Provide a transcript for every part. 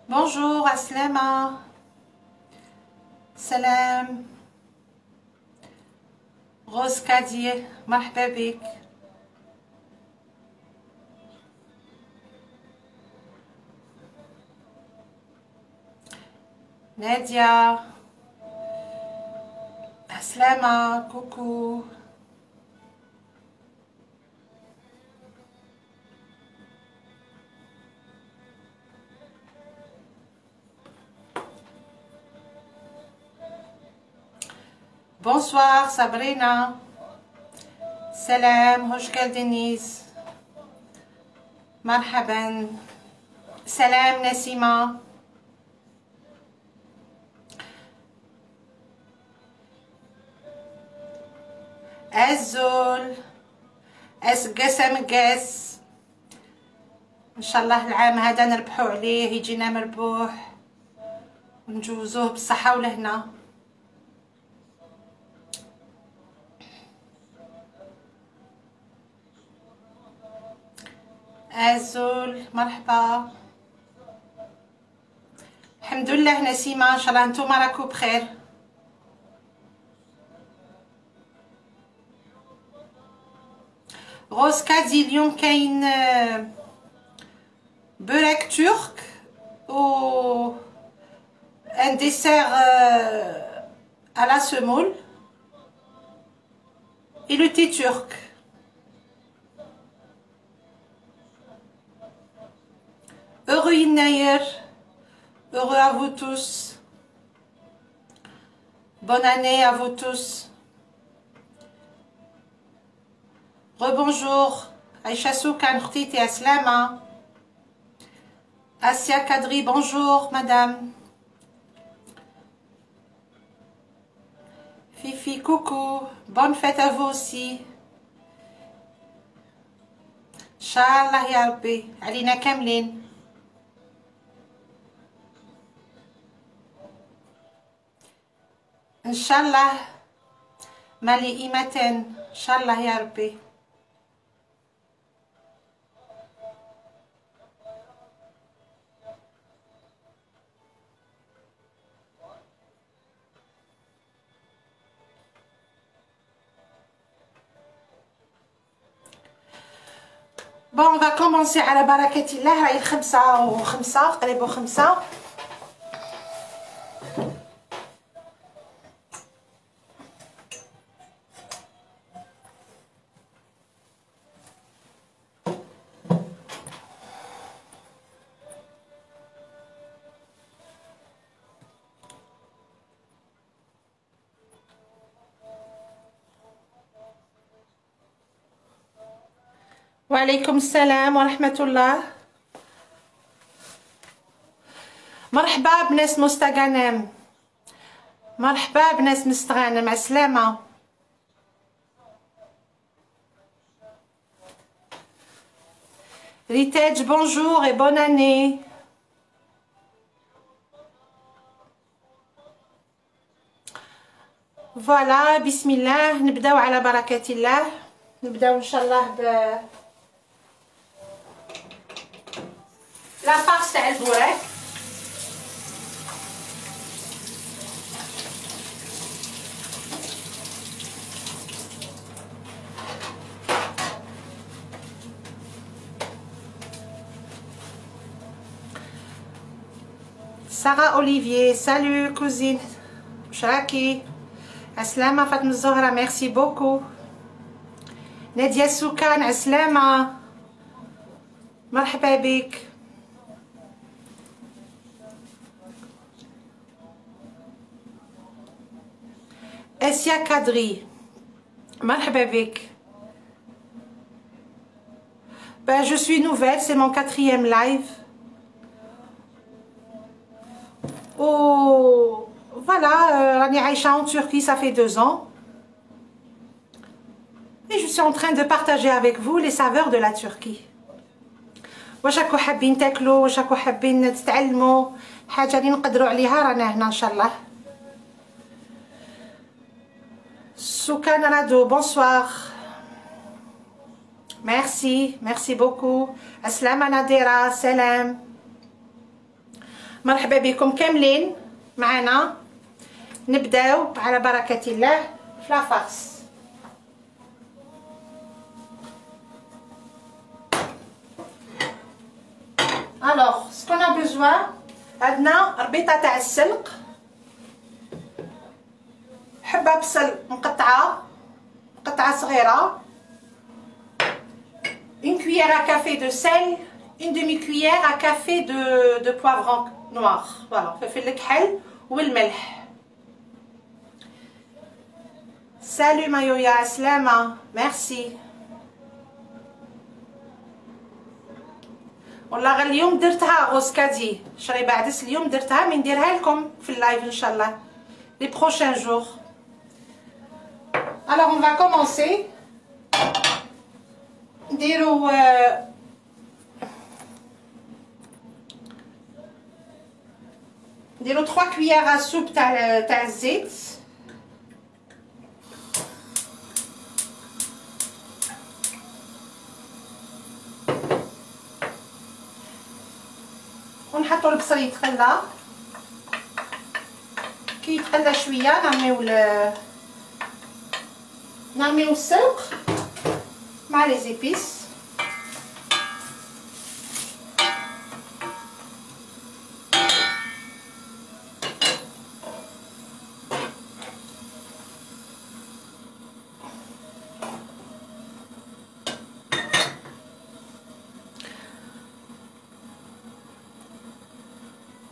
Bonjour Aslama. سلام. غوز كادية مرحبا بك. نادية أسلامة كوكو. Bonsoir Sabrina. سلام. هوشكال دينيز مرحبا. سلام نسيمة. الزول قسم قاس. ان شاء الله العام هذا نربحو عليه يجينا مربوح ونجوزوه بالصحة ولهنا. الزول مرحبا. الحمد لله نسيمة ان شاء الله نتوما راكو بخير. غوز كادي اليوم كاين بوراك ترك و ان ديسير à la semoule et le thé turc. Heureux Inayer, heureux à vous tous. Bonne année à vous tous. Rebonjour Aïcha Soukan Khtit et Aslama. Asia Kadri, bonjour madame. Fifi, coucou. Bonne fête à vous aussi. Inch'Allah ya Rabbi. Alina Kamlin. Inch'Allah. Mali imaten. Inch'Allah ya Rabbi. Bon, on va commencer على بركة الله. هاي 5:05 قريبو 5. وعليكم السلام ورحمة الله. مرحبا بناس مستغانم. مرحبا بناس مستغانم. عسلامة. ريتاج bonjour et bonne année. فوالا بسم الله نبداو على بركة الله. نبداو ان شاء الله ب لا فارس تاع البوراك. Sarah Olivier, salut cousine. Shraki. Aslama Fatma Zohra, merci beaucoup. Nadia Soukan, Aslama. مرحبا بك. Asia Kadri, مرحبا بك. Ben, je suis nouvelle, c'est mon 4e live. Oh, voilà, راني عايشة en Turquie, ça fait 2 ans. Et je suis en train de partager avec vous les saveurs de la Turquie. واش راكو حابين تاكلوا، واش راكو حابين تتعلموا حاجة اللي نقدروا عليها، رانا هنا ان شاء الله. Soukan Rado, bonsoir. Merci, merci beaucoup. Aslama Nadira, salam. مرحبا بكم كاملين معنا. نبداو على بركة الله في لا فارس. الوغ سكون ا بوزوان، عندنا ربيطه تاع السلق، حبه بصل مقطعه صغيره، une cuillère à café de sel, une demi-cuillère à café de poivron noir. Voilà, فلفل الكحل والملح. سالو مايويا عسلامه، ميرسي. والله اليوم درتها غوسكادي شريبه عدس، اليوم درتها من نديرها لكم في اللايف ان شاء الله لي بروشين جور. Alors on va commencer. نديرو 3 cuillères à soupe تاع الزيت. ونحطو البصل يتقلى، كي يتقلى شويه نرميو السلق مع لي زيبيس.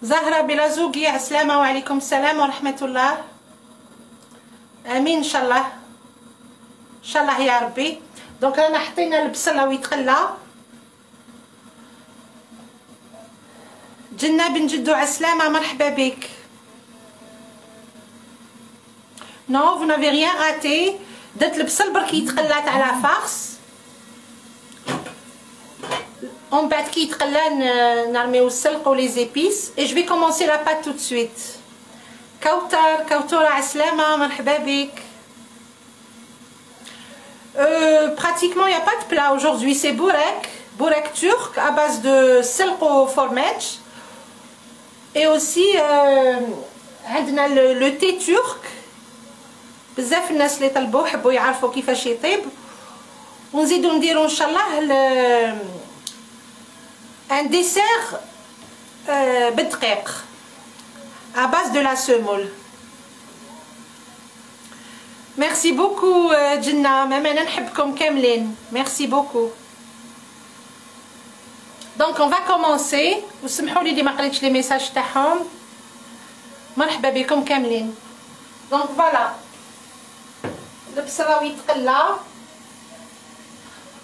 زهرة بلازوقي عسلامة وعليكم السلام ورحمة الله. امين ان شاء الله ان شاء الله يا ربي. دونك رانا حطينا البصل ويتقلى. جنة بن جدو عسلامة مرحبا بك. نو vous n'avez rien raté. درت البصل برك يتقلى تاع لا فارس، ومن بعد كي يتقلى نرميو السلق ولي زيبيس. et je vais commencer la pâte tout de suite. كوتورة عسلامة مرحبا بك. Pratiquement il n'y a pas de plat aujourd'hui, c'est bourek turc à base de selq au fromage, et aussi عندنا le thé turc. بزاف الناس اللي طلبوه حبوا يعرفوا كيفاش يطيب، ونزيدو نديرو ان شاء الله un dessert بالدقيق à base de la semoule. Merci beaucoup جنة، même أنا نحبكم كاملين. Merci beaucoup. Donc on va commencer. وسمحوا لي ما قريتش لي ميساج تاعهم. مرحبا بكم كاملين. Donc voilà. البصله يتقلى.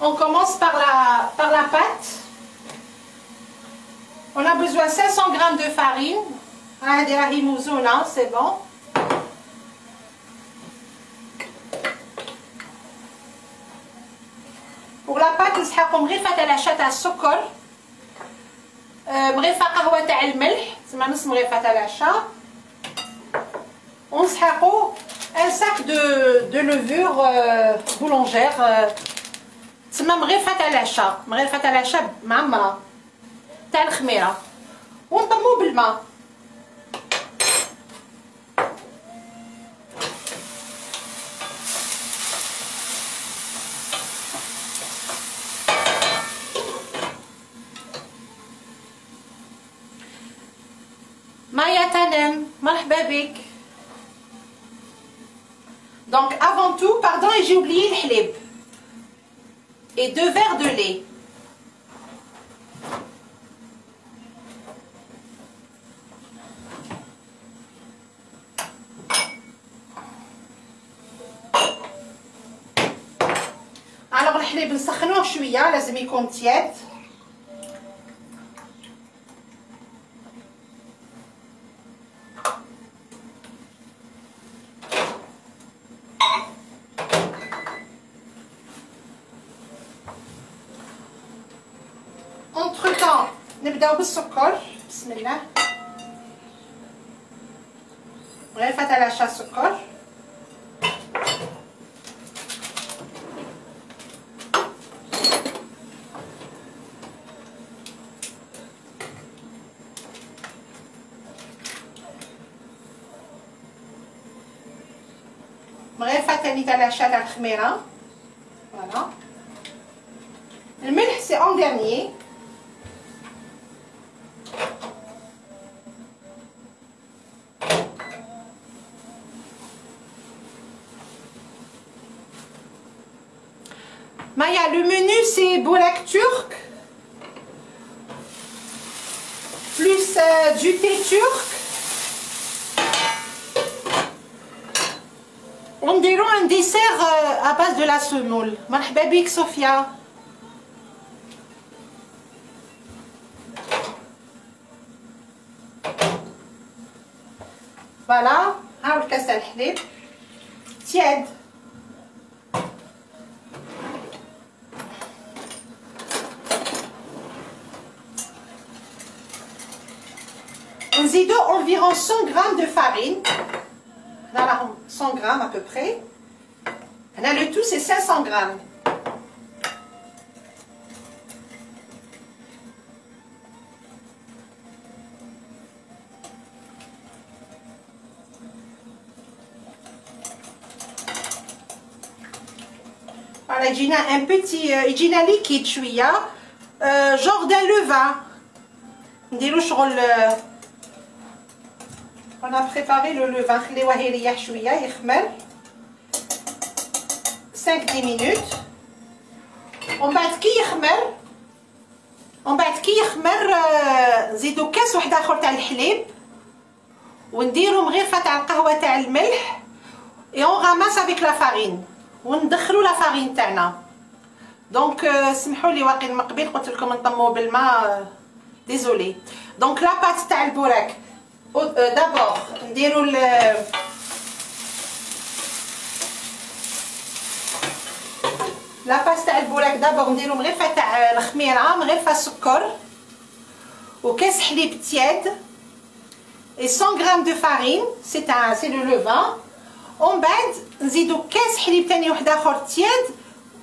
On commence par la pâte. On a besoin 500 g de farine. هذه راهي موزونه، c'est bon. Pour la pâte نسحقو مغرفه تاع العشاء تاع السكر، مغرفه قهوه تاع الملح، تسمى نص مغرفه تاع العشاء، ونسحقو un sac de levure boulangère، تسمى مغرفه تاع العشاء معمره تاع الخميره، ونطمو بالماء. مايا تنم مرحبا بك. Donc avant tout, pardon, et j'ai oublié le halib et 2 verres de lait. Alors الحليب نسخنوه شويه، لازم يكون تياد. نبداو بالسكر. بسم الله. مغرفه تاع العشاء السكر. تاني تاع العشاء تاع الخميره. فوالا الملح سي اون ديرنيي. Maya, le menu c'est bourek turc plus du thé turc. On dirait un dessert à base de la semoule. Marhaba bik Sofia. Voilà, ها الكاس تاع الحليب tiède. نزيدو environ 100 grammes de farine. Là, 100 grammes à peu près. Là, le tout c'est 500 grammes. Voilà, il y a un petit, il y a liquide شوية, genre d'un levain. نديرو شغل. On a préparé le levain, خليوه يريح شوية يخمر 5-10 minutes. ومن بعد كي يخمر نزيدو كاس واحد اخر تاع الحليب ونديرو مغرفة تاع القهوة تاع الملح et on ramasse avec la farine وندخلو لا فارين تاعنا. دونك سمحوا لي واقي من قبل قلت لكم نطمو بالماء ديزولي. دونك لا بات تاع البوراك دابور نديرو لا باس تاع البوراك دابور نديرو مغرفه تاع الخميره مغرفه سكر وكاس حليب تياد et 100 grammes de farine c'est le levain. ومن بعد نزيدو كاس حليب تاني واحد اخر تياد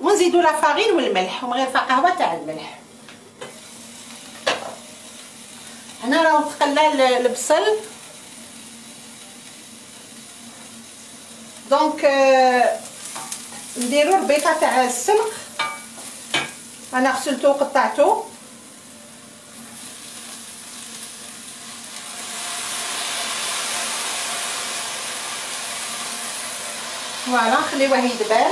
ونزيدو لا فارين والملح ومغرفه قهوه تاع الملح. هنا راهو تقلى البصل. دونك نديرو البيضه تاع السلق. انا غسلته وقطعته. فوالا نخليوه يدبل.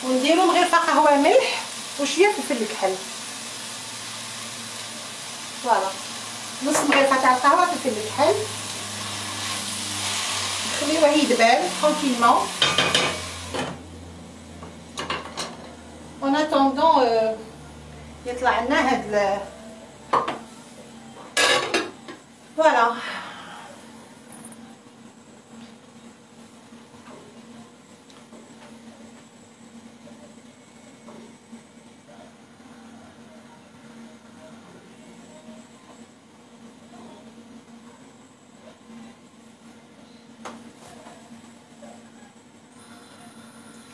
ونديرو مغرفه قهوه ملح وشويه فلفل الكحل. فوالا نص مغرفه تاع القهوه فلفل الكحل. نخليوه يدبل ترونكيلمون. اون اتوندون يطلع لنا هاد فوالا.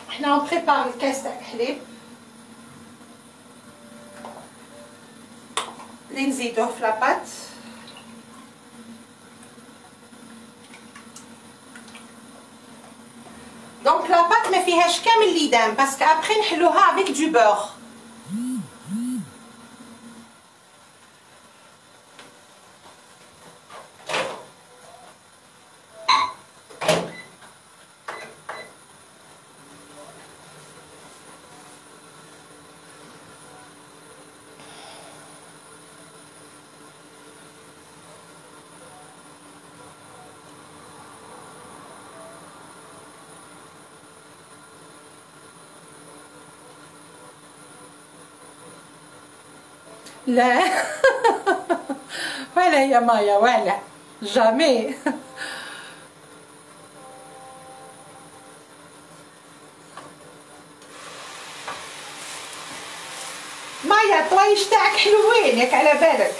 حنا نبريبار الكاس تاع الحليب اللي نزيدوه في لاباط. دونك لاباط ما فيهاش كامل ليدام باسكو ابري نحلوها افيك دو بور. لا ولا يا مايا ولا جامي. مايا الطوايش تاعك حلوين ياك على بالك.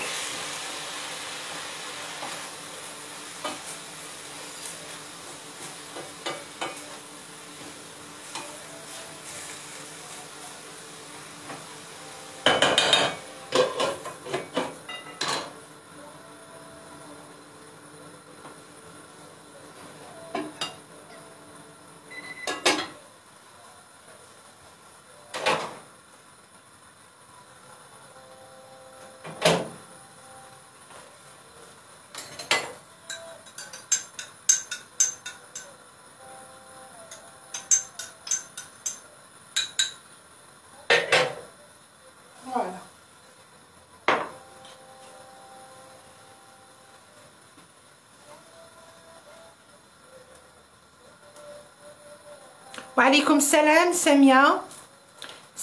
وعليكم السلام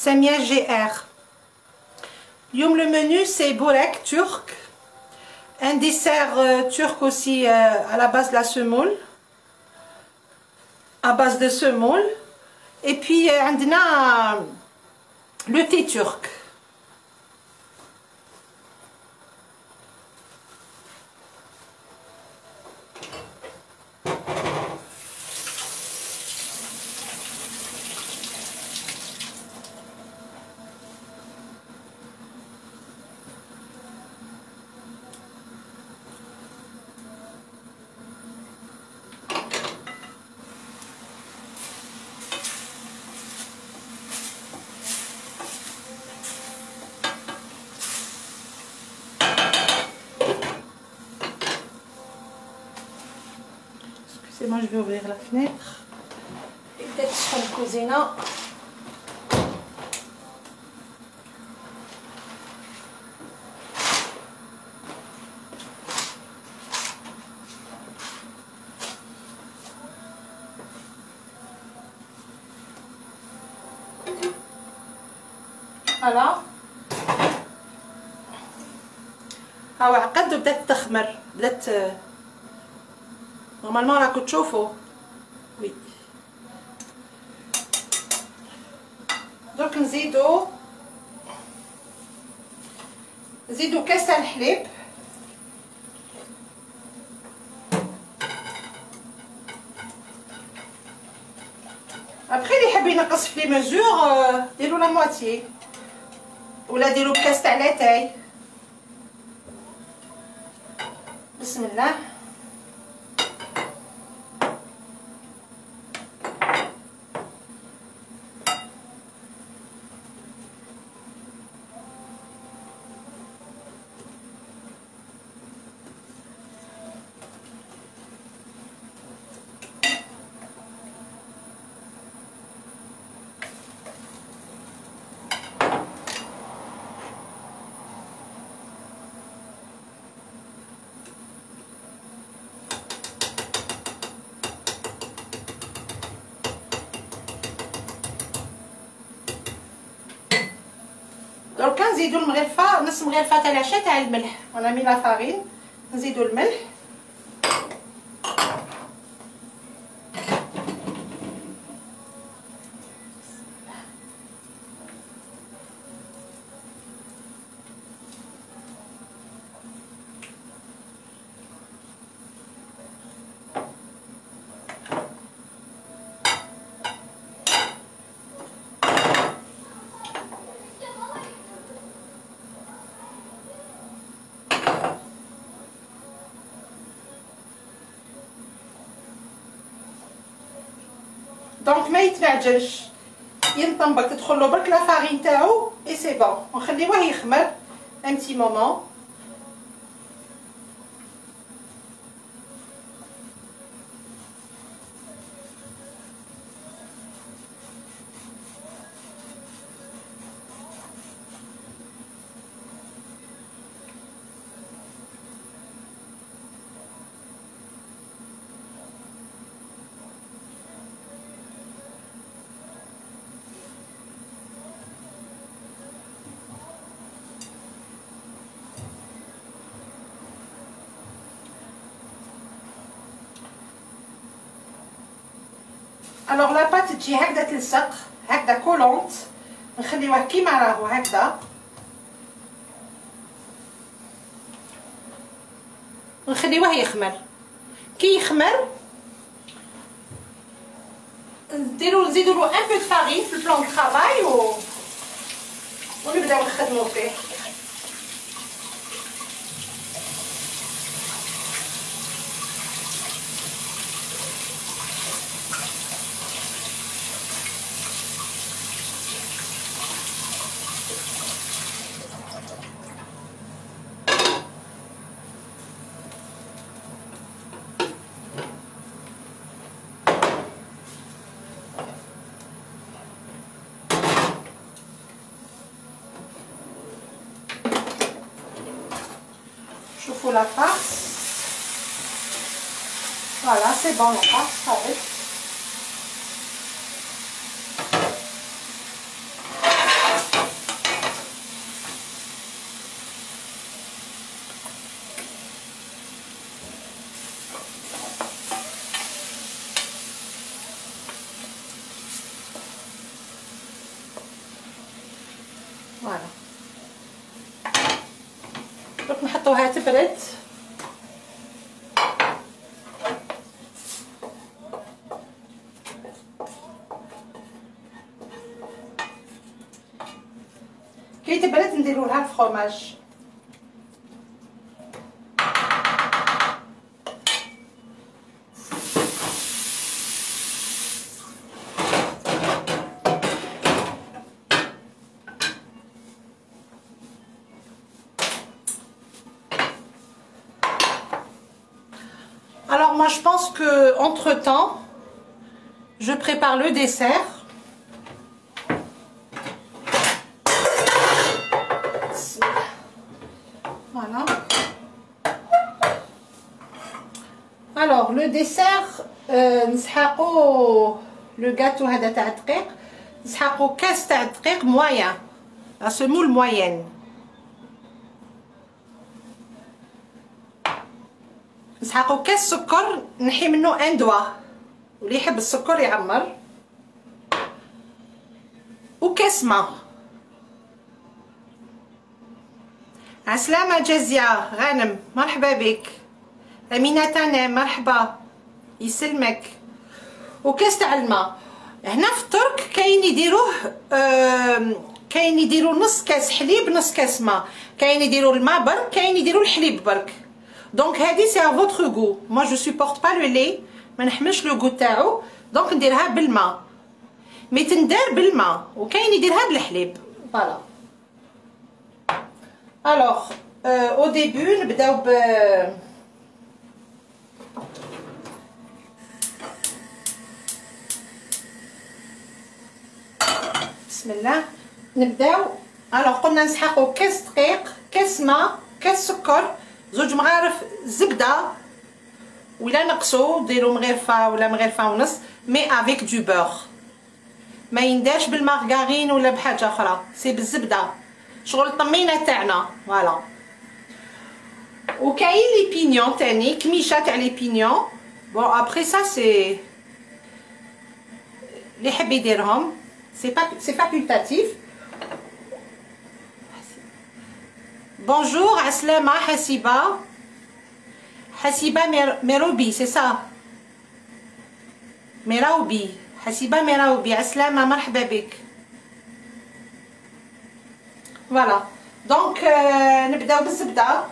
Samia GR. Le menu c'est bourek turc, un dessert turc aussi à la base de la semoule, à base de semoule, et puis on a le thé turc. Excusez-moi, je vais ouvrir la fenêtre. Et peut-être sur la cuisine. Voilà. ها عقد وبدات تخمر بدات نورمالمون راكم تشوفوا وي. درك نزيدو كاس تاع الحليب. ابخي اللي يحب ينقص في لي ميزور ديروا لا مواتيي ولا ديروا بكاس تاع لاتاي. بسم الله. درك نزيدو المغرفه نص مغرفه تاع العشاء تاع الملح. انا مي لا فارين نزيدو الملح. دونك ما يتنعجنش ينطنبق تدخل له برك لا فارين تاعو اي سي بون. ونخليوه يخمر ان بتي مومون. الوغ لا بات تجي هكذا تلصق هكذا كولونت. نخليوه كيما راهو هكذا ونخليوه يخمر. كي يخمر نزيدو له ان بو دو فارين في البلان دو طرافاي ونبداو نخدمو فيه. شوفوا لا farce. Voilà, c'est bon la farce avec. تبرد كي تبرد نديرو لها الفرماج. Alors moi je pense que entre temps je prépare le dessert. Voilà. Alors le dessert نسحقو le gâteau هذا تاع الدقيق نسحقو كاس تاع الدقيق moyen la semoule moyenne. نسحقو كاس سكر نحي منه ان دوا واللي يحب السكر يعمر وكاس ما. عسلامة جازية غانم مرحبا بك. أمينة تنام مرحبا يسلمك. وكاس تاع الماء. هنا في الترك كاين يديروه كاين يديروا نص كاس حليب نص كاس ماء، كاين يديروا الماء برك كاين يديروا الحليب برك. دونك هذه سي ا فوتر غو. موا جو سوبورت با لو لي ما نحملش لو غو تاعو دونك نديرها بالماء مي تندار بالماء وكاين يديرها بالحليب. فوالا. الوغ او ديبي نبداو ب بسم الله نبداو. الوغ قلنا نسحقو كاس دقيق كاس ماء كاس سكر زوج مغارف زبده ولا نقصو ديرو مغرفه ولا مغرفه ونص مي افيك دو بور ما ينداش بالمارغارين ولا بحاجه اخرى سي بالزبده شغل الطمينه تاعنا. فوالا. وكاين لي بينيون تاني كميشه تاع لي بينيون بون ابري سا سي اللي يحب يديرهم سي فاكولتاتيف. Bonjour عسلامة حسيبة حسيبة ميروبي سي سا ميراوبي حسيبة ميراوبي عسلامة مرحبا بك. فوالا دونك نبداو بالزبدة.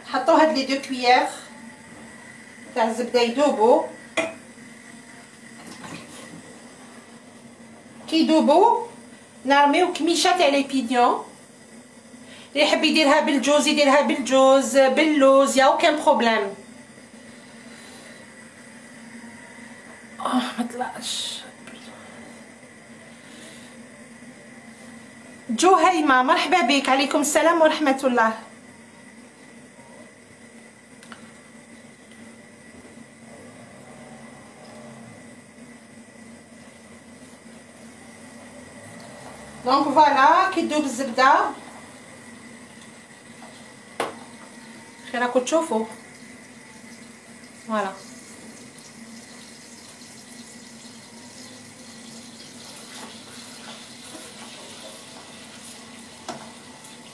نحطو هاد لي دو كويير تاع الزبدة يذوبو. كي يذوبو نرميو كميشه تاع لي بينيون اللي يحب يديرها بالجوز يديرها بالجوز باللوز يا اوكان بروبليم. ما طلعش. جهيمه مرحبا بك. عليكم السلام ورحمه الله. دونك فوالا كي تذوب الزبده خي راكم تشوفوا. فوالا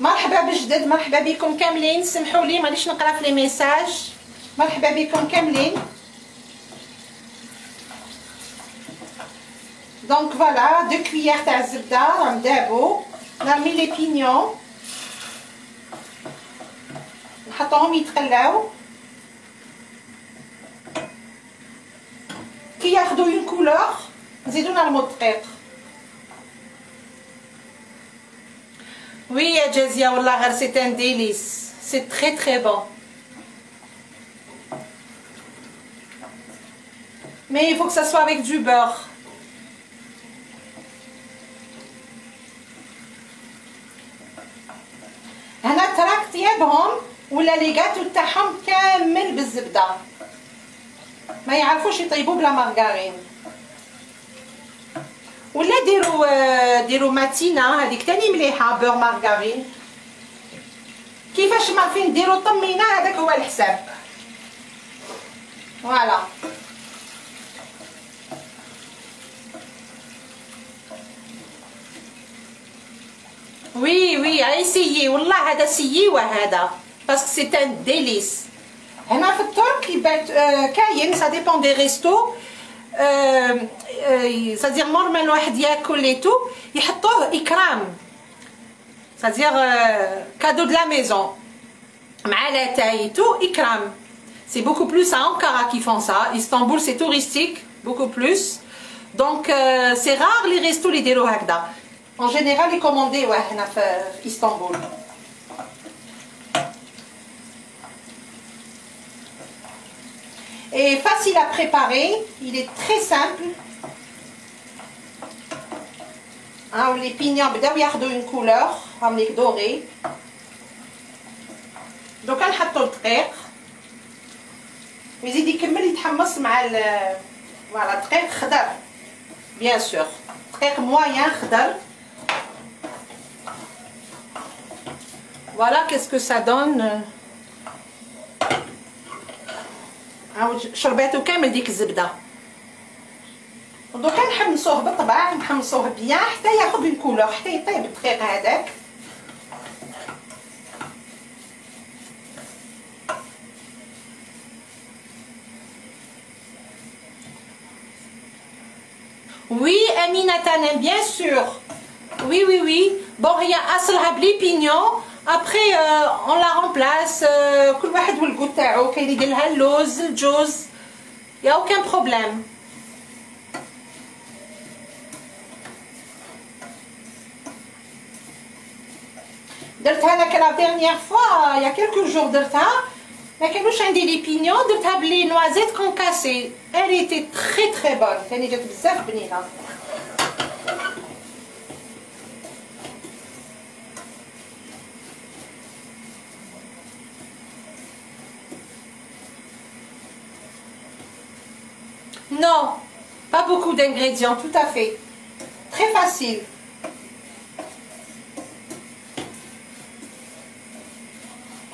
مرحبا بجدد مرحبا بكم كاملين. سمحوا لي مانيش نقرا في لي ميساج. مرحبا بكم كاملين. دونك فوالا دو كويير تاع الزبده راهم دابو. نرمي لي بينيون نحطوهم يتقلاو كي ياخدو اون كولور نزيدو نرمو الدقيق. وي يا جازيه والله غير سي ان ديليس سي تري تري بون مي il faut que ça soit avec du beurre. هنا تراك طيابهم ولا لي غاتو تاعهم كامل بالزبده ما يعرفوش يطيبوا بلا مارغارين. ولا ديروا ماتينا هذيك تاني مليحه بور مارغارين. كيفاش ما عارفين ديروا طمينه هذاك هو الحساب. فوالا وي وي essayez والله هذا سيوه هذا باسكو سي ان ديليس. هنا في الترك يبات كاين سا ديبون دي ريستو سادير نورمال واحد ياكل لي تو يحطوه اكرام سادير كادو دو لا ميزون مع لاتاي تو اكرام. سي بوكو بلوس à Ankara qui font ça. Istanbul c'est touristique beaucoup plus. Donc c'est rare les restos اللي يديروا هكذا. En général les commandés ouais هنا في Istanbul. Et facile à préparer, il est très simple. Hein, les pignons بداو ياخذوا une couleur عامليك doré. دوكا نحطوا الدقيق ويزيد يكمل يتحمص مع فوالا دقيق خضر بيان سور دقيق موين خضر. فوالا كيسكو سا دون. عاود شرباتو كامل ديك الزبده. دوكا نحمصوه بالطبع نحمصوه بيان حتى ياخذ اون كولور حتى يطيب الدقيق هذاك. Oui, Amina Tanem, bien sûr. Oui, oui, oui. Bon, il y a أصلها بلي بينيون. Après, on la remplace. كل واحد والجو تاعو. كاين يدير لها اللوز، الجوز. Il y a aucun problème. درتها انا لا dernière fois, il y a quelques jours درتها. ما كانوش عندي لي بينيون درتها بلي نوازيت كونكاسي. Elle était très très bonne. ثاني جات بزاف بنينه. Non, pas beaucoup d'ingrédients, tout à fait. Très facile.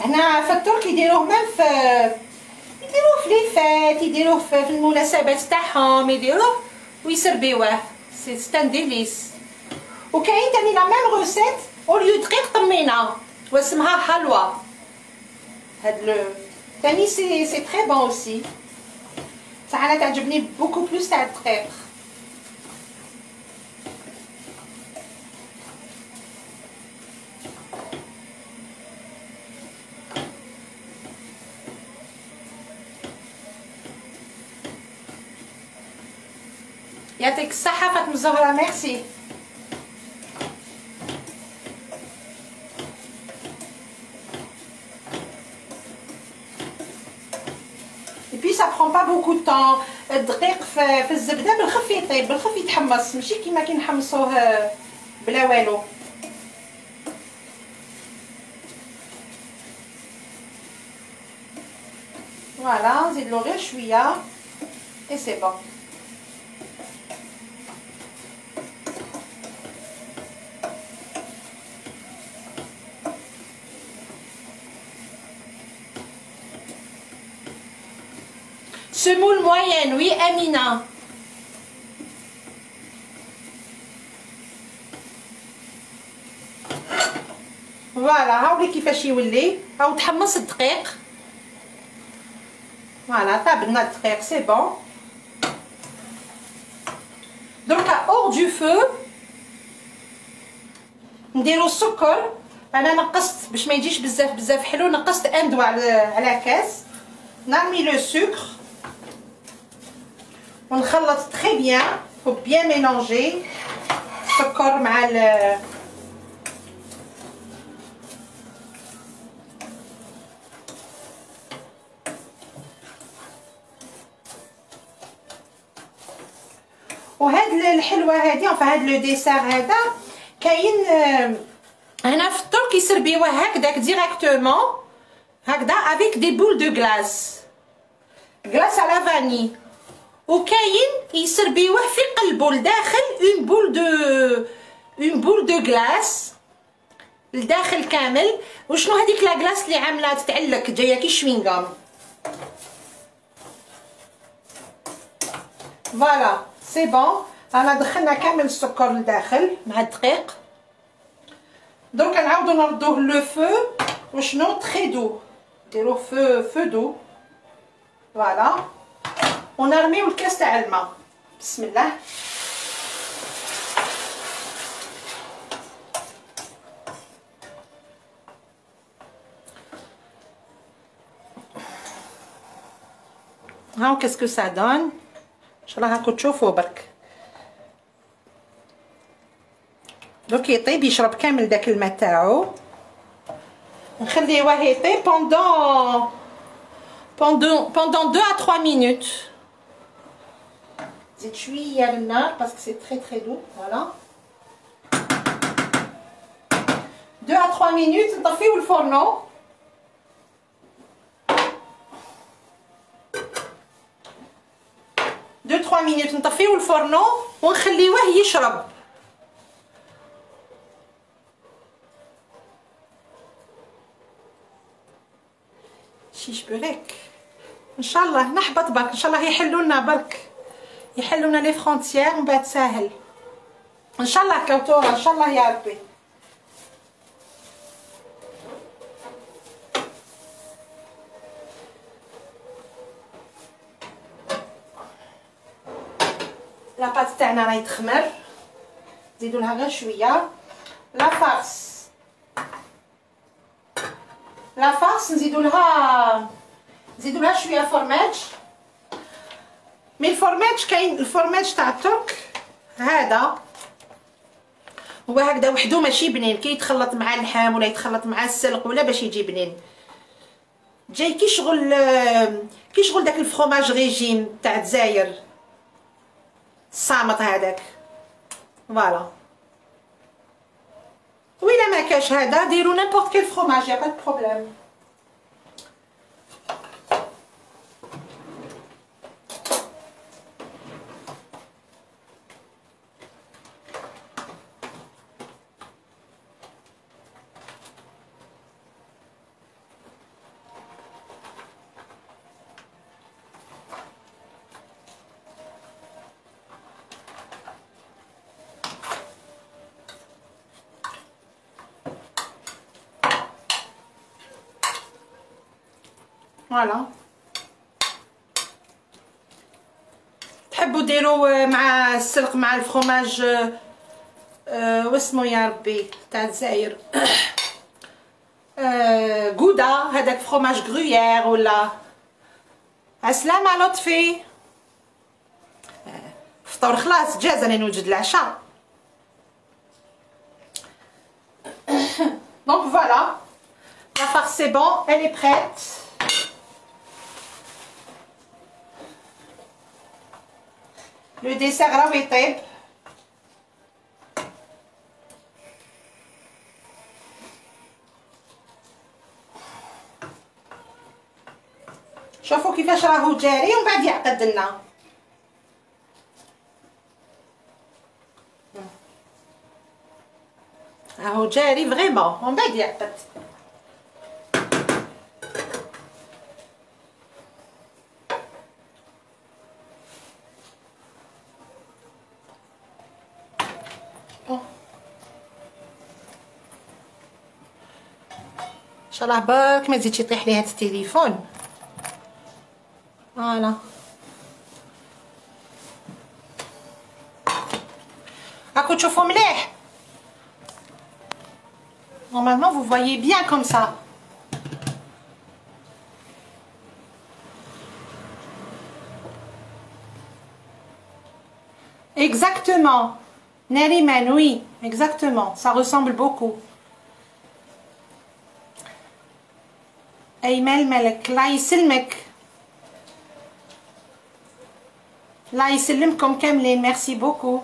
هنا في الترك يديروه ميم يديروه في لي فات يديروه في المناسبات تاعهم يديروه ويسربيوه سي ان ديليس. وكاين تاني لا ميم روسيت اوليو دقيق طمينه واسمها حلوى. هاد لو تاني سي تري بون اوسي. صح انا تعجبني بوكو بلوس تاع الدقيق. يعطيك الصحة فاطمة الزهرة ميرسي. Et puis ça prend pas beaucoup de temps. الدقيق في الزبدة بالخف يطيب بالخف يتحمص ماشي كيما كي نحمصوه بلا والو. فوالا نزيدلو غير شوية et c'est bon. Semoule moyenne, oui, Amina. فوالا هاولي كيفاش يولي. هاو تحمص الدقيق. فوالا طاب لنا الدقيق سي بون. دركا اور دو فو نديرو السكر. انا نقصت باش ما يجيش بزاف حلو نقصت ان دوا على كاس. نرمي لو سكر ونخلط très bien. faut bien mélanger السكر مع وهاد الحلوه هادي هاد لو ديسير هذا كاين هنا في الترك يسربيوه هكذاك ديريكتومون هكذا افيك دي بول دو غلاس غلاس على فاني. وكاين يسربيوه في قلبو لداخل اون بول دو غلاس لداخل كامل. وشنو هذيك لا غلاس اللي عامله تتعلق جايه كي شوينغام. فوالا سي بون. انا دخلنا كامل السكر لداخل مع الدقيق. دونك نعاودو نردوه لو فو وشنو تري دو نديروه فو دو فوالا ونرميو الكاس تاع الماء. بسم الله. هاو كاسكو سا دون ان شاء الله هاكو تشوفوا برك. دوك يطيب يشرب كامل داك الماء تاعو نخليوه يطيب pendant 2 à 3 minutes. زيد شويه للنار باسكو سي تري دو. فوالا 2 à 3 minutes نطفيو الفورنو. دو 3 minutes نطفيو الفورنو ونخليوه يشرب. شيش بوريك ان شاء الله نحبط برك ان شاء الله يحلوا لنا برك يحلوا لنا لي فرونتيير ومن بعد ساهل ان شاء الله كوتوره ان شاء الله يا ربي. لاباط تاعنا راهي تخمر نزيدو لها غير شويه. لا فارس نزيدو لها شويه فورماج. مي الفورماج كاين الفورماج تاع الترك هذا هو هكذا وحده ماشي بنين كي يتخلط مع اللحم ولا يتخلط مع السلق ولا باش يجي بنين جاي كي شغل داك الفرomاج ريجيم تاع الجزائر الصامت هذاك. فوالا وإلا ما كاش هذا ديروا نيمبورط كيل فرomاج يا با دو بروبليم. فوالا تحبوا ديروا مع السلق مع الفرomاج واسمو يا ربي تاع الجزائر غودا هذاك فرomاج غرويير ولا عسلامة لطفي. فطور خلاص جاهز راني نوجد العشاء. دونك فوالا لا farce c'est bon, elle est prête. لو ديسير راهو يطيب. شوفوا كيفاش راهو جاري ومن بعد يعقد لنا. راهو جاري فريمون ومن بعد يعقد. ان شاء الله برك ما تزيدش يطيح لي هذا التليفون. فوالا راكو تشوفوا مليح. Normalement vous voyez bien comme ça. Exactement. Neriman, oui, exactement. Ça ressemble beaucoup. أيمن ملك الله يسلمك. الله يسلمكم كاملين. ميرسي بوكو.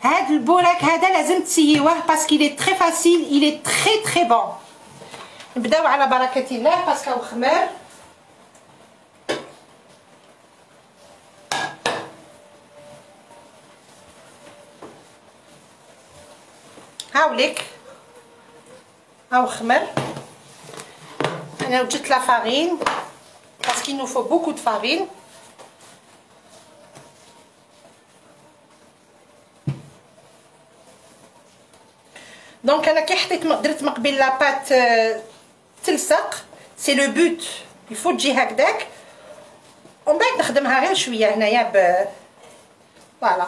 هاد البوراك هذا لازم تسيوه باسكو il est très facile, il est très bon. نبداو على بركة الله باسكو خمر. هاوليك هاو خمر. انا وجدت لا فارين باسكو il nous faut beaucoup de farine. دونك انا كي حطيت درت مقبل لاباط تلصق سي لو بوت يفوت تجي هكذاك ومن بعد نخدمها غير شويه هنايا فوالا.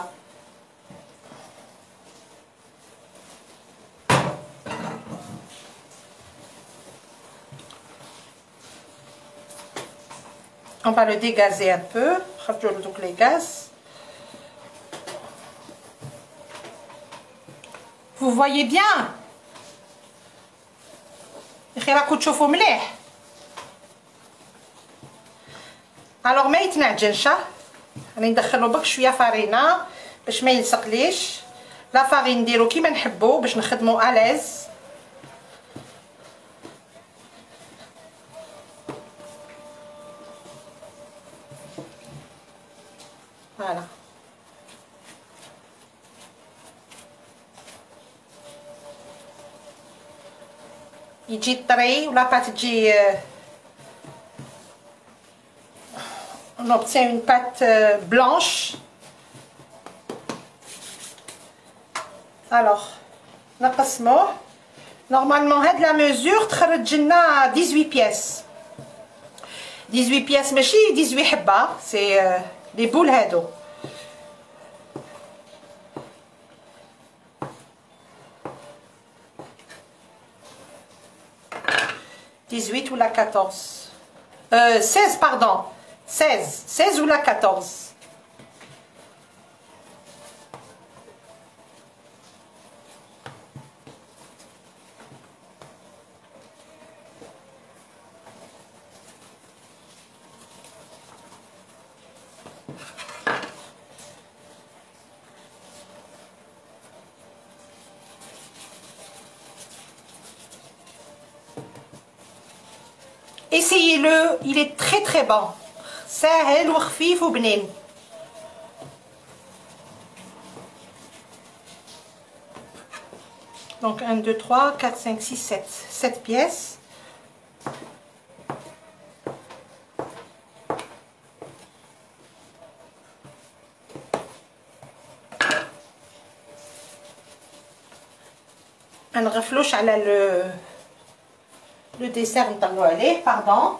On va le dégazer un peu. نخرجوا دوك لي غاز. Vous voyez bien. راكم تشوفوا مليح. الوغ ما يتنعجنش، راني ندخلو برك شويه فارينه باش ما يلصقليش. لا فارين نديرو كيما نحبو باش نخدمو اليز. فوالا يجي طري ولا بات تجي on obtient une pâte blanche. alors نقسموه. normalement هاد لا mesure تخرج لنا 18 pièces. 18 pièces ماشي 18 حبه، سي لي بول هادو. ديزويت ولا 14 16 باردون 16 ولا 14. Essayez-le, il est très très bon. ساهل وخفيف وبنين. Donc 1, 2, 3, 4, 5, 6, 7. 7 pièces. نغفلوش على le dessert نطلعو عليه pardon.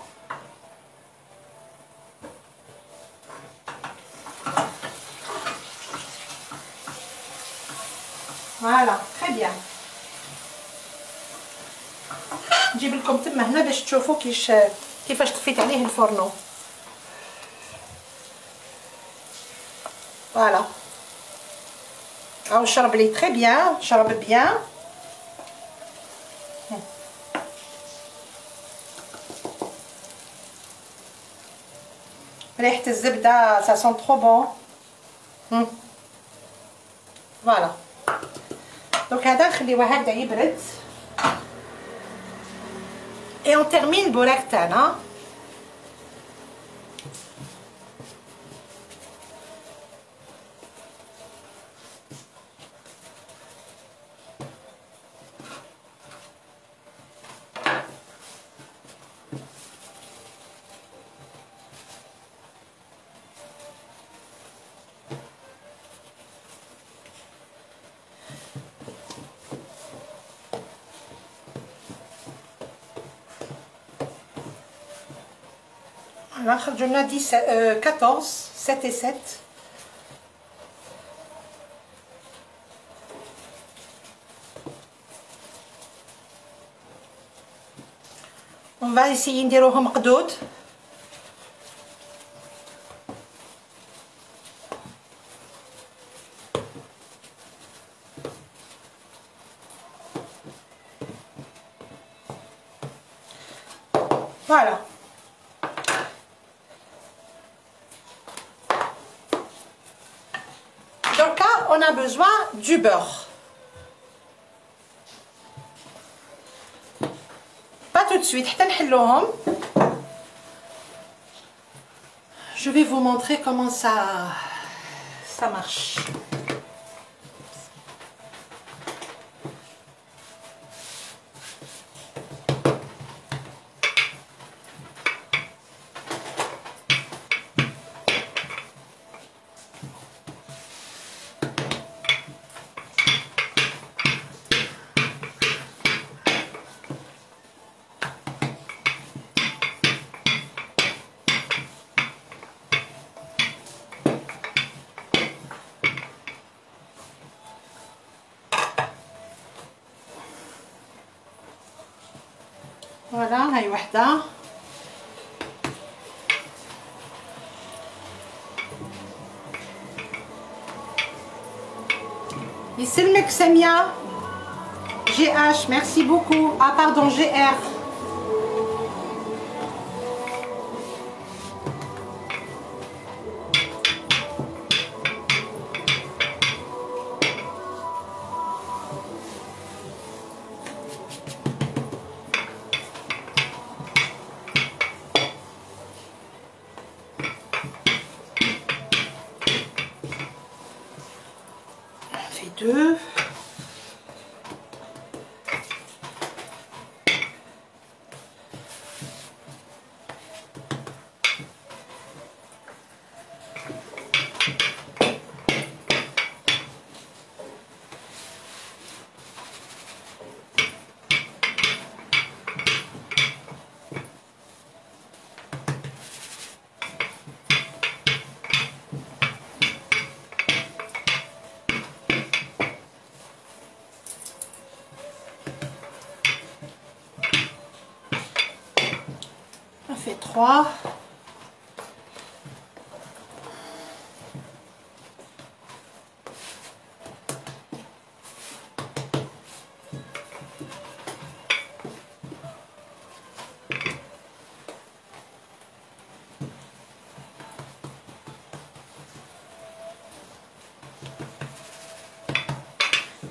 Voilà, très bien. نجيب لكم تما هنا باش تشوفوا كيفاش طفيت عليه الفرنو. فوالا راهو شرب لي تري بيان، شرب بيان. ريحة الزبدة ça sent trop bon. فوالا دونك هذا نخليوه هكذا يبرد. et on termine البوراك تاعنا. Là, je n'ai 14, 7 et 7. On va essayer de نديروهم مقدود. Voilà. Donc là, on a besoin du beurre. Pas tout de suite, حتى نحلوهم. Je vais vous montrer comment ça marche. فوالا هاي وحده. يسلمك ساميه. GH, merci beaucoup. Ah pardon, GR. On fait 2. On fait 3.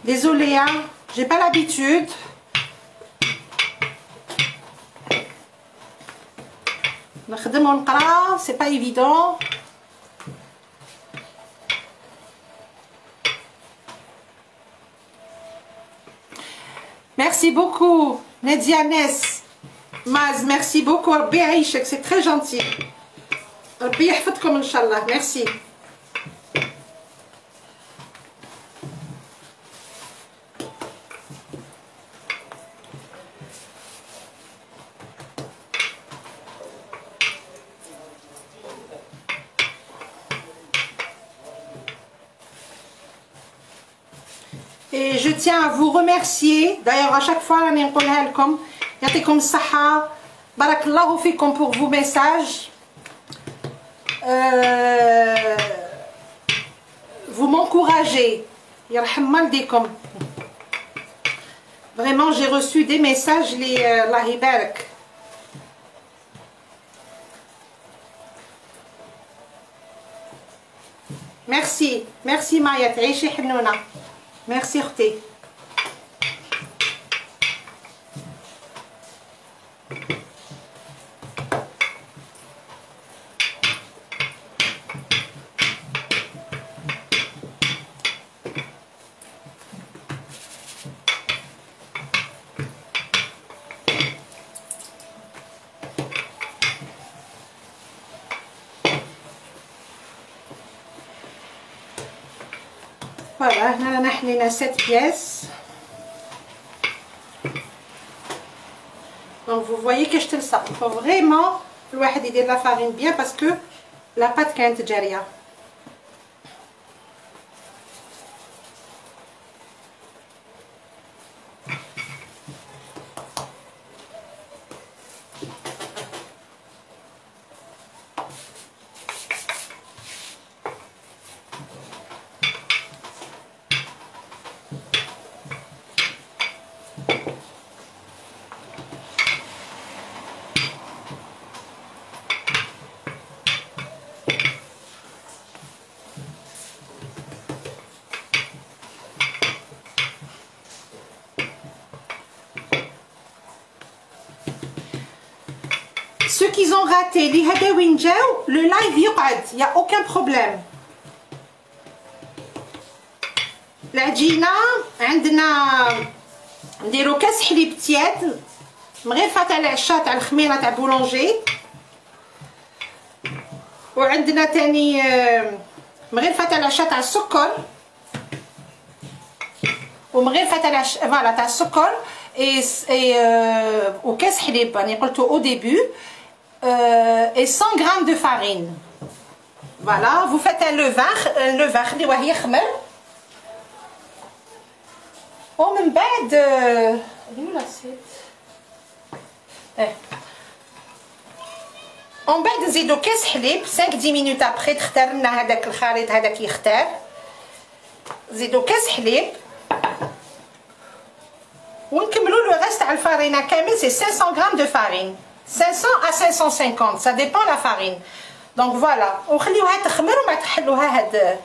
Désolée, hein, j'ai pas l'habitude. نخدم ونقرا, c'est pas évident. Merci beaucoup Nadia Ness Maz, merci beaucoup. ربي يعيشك, c'est très gentil. ربي يحفظكم ان شاء الله. Merci. Et je tiens à vous remercier. D'ailleurs, à chaque fois, je نقولها لكم يعطيكم الصحة. بارك الله فيكم pour vos messages. Vous m'encouragez. يرحم والديكم. Vraiment, j'ai reçu des messages. الله يبارك. Merci. Merci Maya. تعيشي حنونة. Merci Horté. Voilà, هنا نحلينا 7 pièces. Donc vous voyez que je te le sers. Il faut vraiment الواحد يدير la farine bien parce que la pâte كانت جارية. Ceux qui ont raté les هداوين جاو, le live يقعد, il n'y a aucun problème. العجينة عندنا نديرو كاس حليب تياد مغرفة تاع العشا تاع الخميرة تاع بولونجي, وعندنا تاني مغرفة تاع العشا تاع السكر, ومغرفة تاع فوالا تاع السكر وكاس حليب راني قلتو au début. Et 100 grammes de farine. Voilà, vous faites un levain خليوه يخمر. ومن بعد ومن بعد نزيدو كاس حليب 5 مينوت ابري تختار لنا هذاك الخليط هذاك يختار. نزيدو كاس حليب ونكملوا لو ريست تاع الفارينه كامل. سي 500 غرام دو فارين، 500 à 550 ça dépend la farine. دونك فوالا وخليوها تخمر وما تحلوها هاد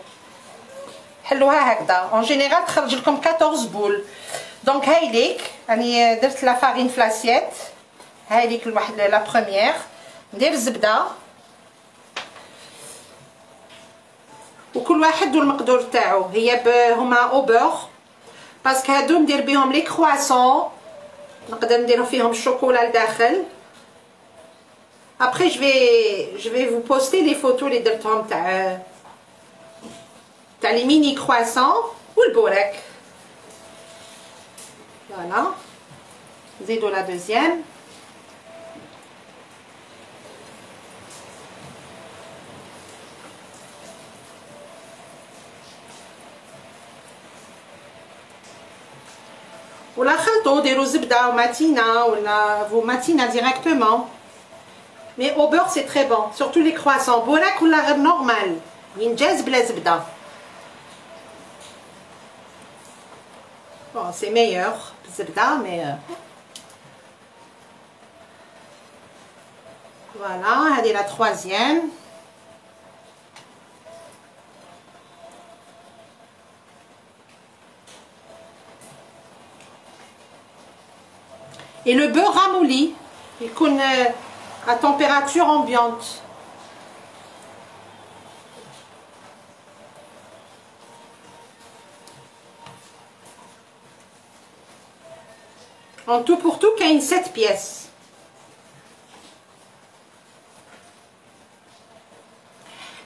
حلوها هكذا. اون جينيرال تخرج لكم 14 بول. دونك هاي ليك راني درت لا فارين في لاسيت. هاي ليك الواحد لا بروميير. ندير الزبده وكل واحد والمقدور تاعو. هي هما او بور باسكو هادو ندير بهم لي كرواسون، نقدر ندير فيهم الشوكولا لداخل. ابري جو في vous poster les photos اللي درتهم تاع لي ميني كرواسون والبورك. فوالا نزيدو لا دوزيام. ولا خلطو ديرو زبده وماتينا ولا فو ماتينا ديريكتومون. مي او بور سي تري بون سورتو لي كرواسون. بوراك ولا غير نورمال ينجاز بلا زبده. بون سي ميور بالزبده مي فوالا. هذه لا تروازيام. Et le beurre ramolli, يكون à température ambiante. En tout pour tout كاين 7 pièces.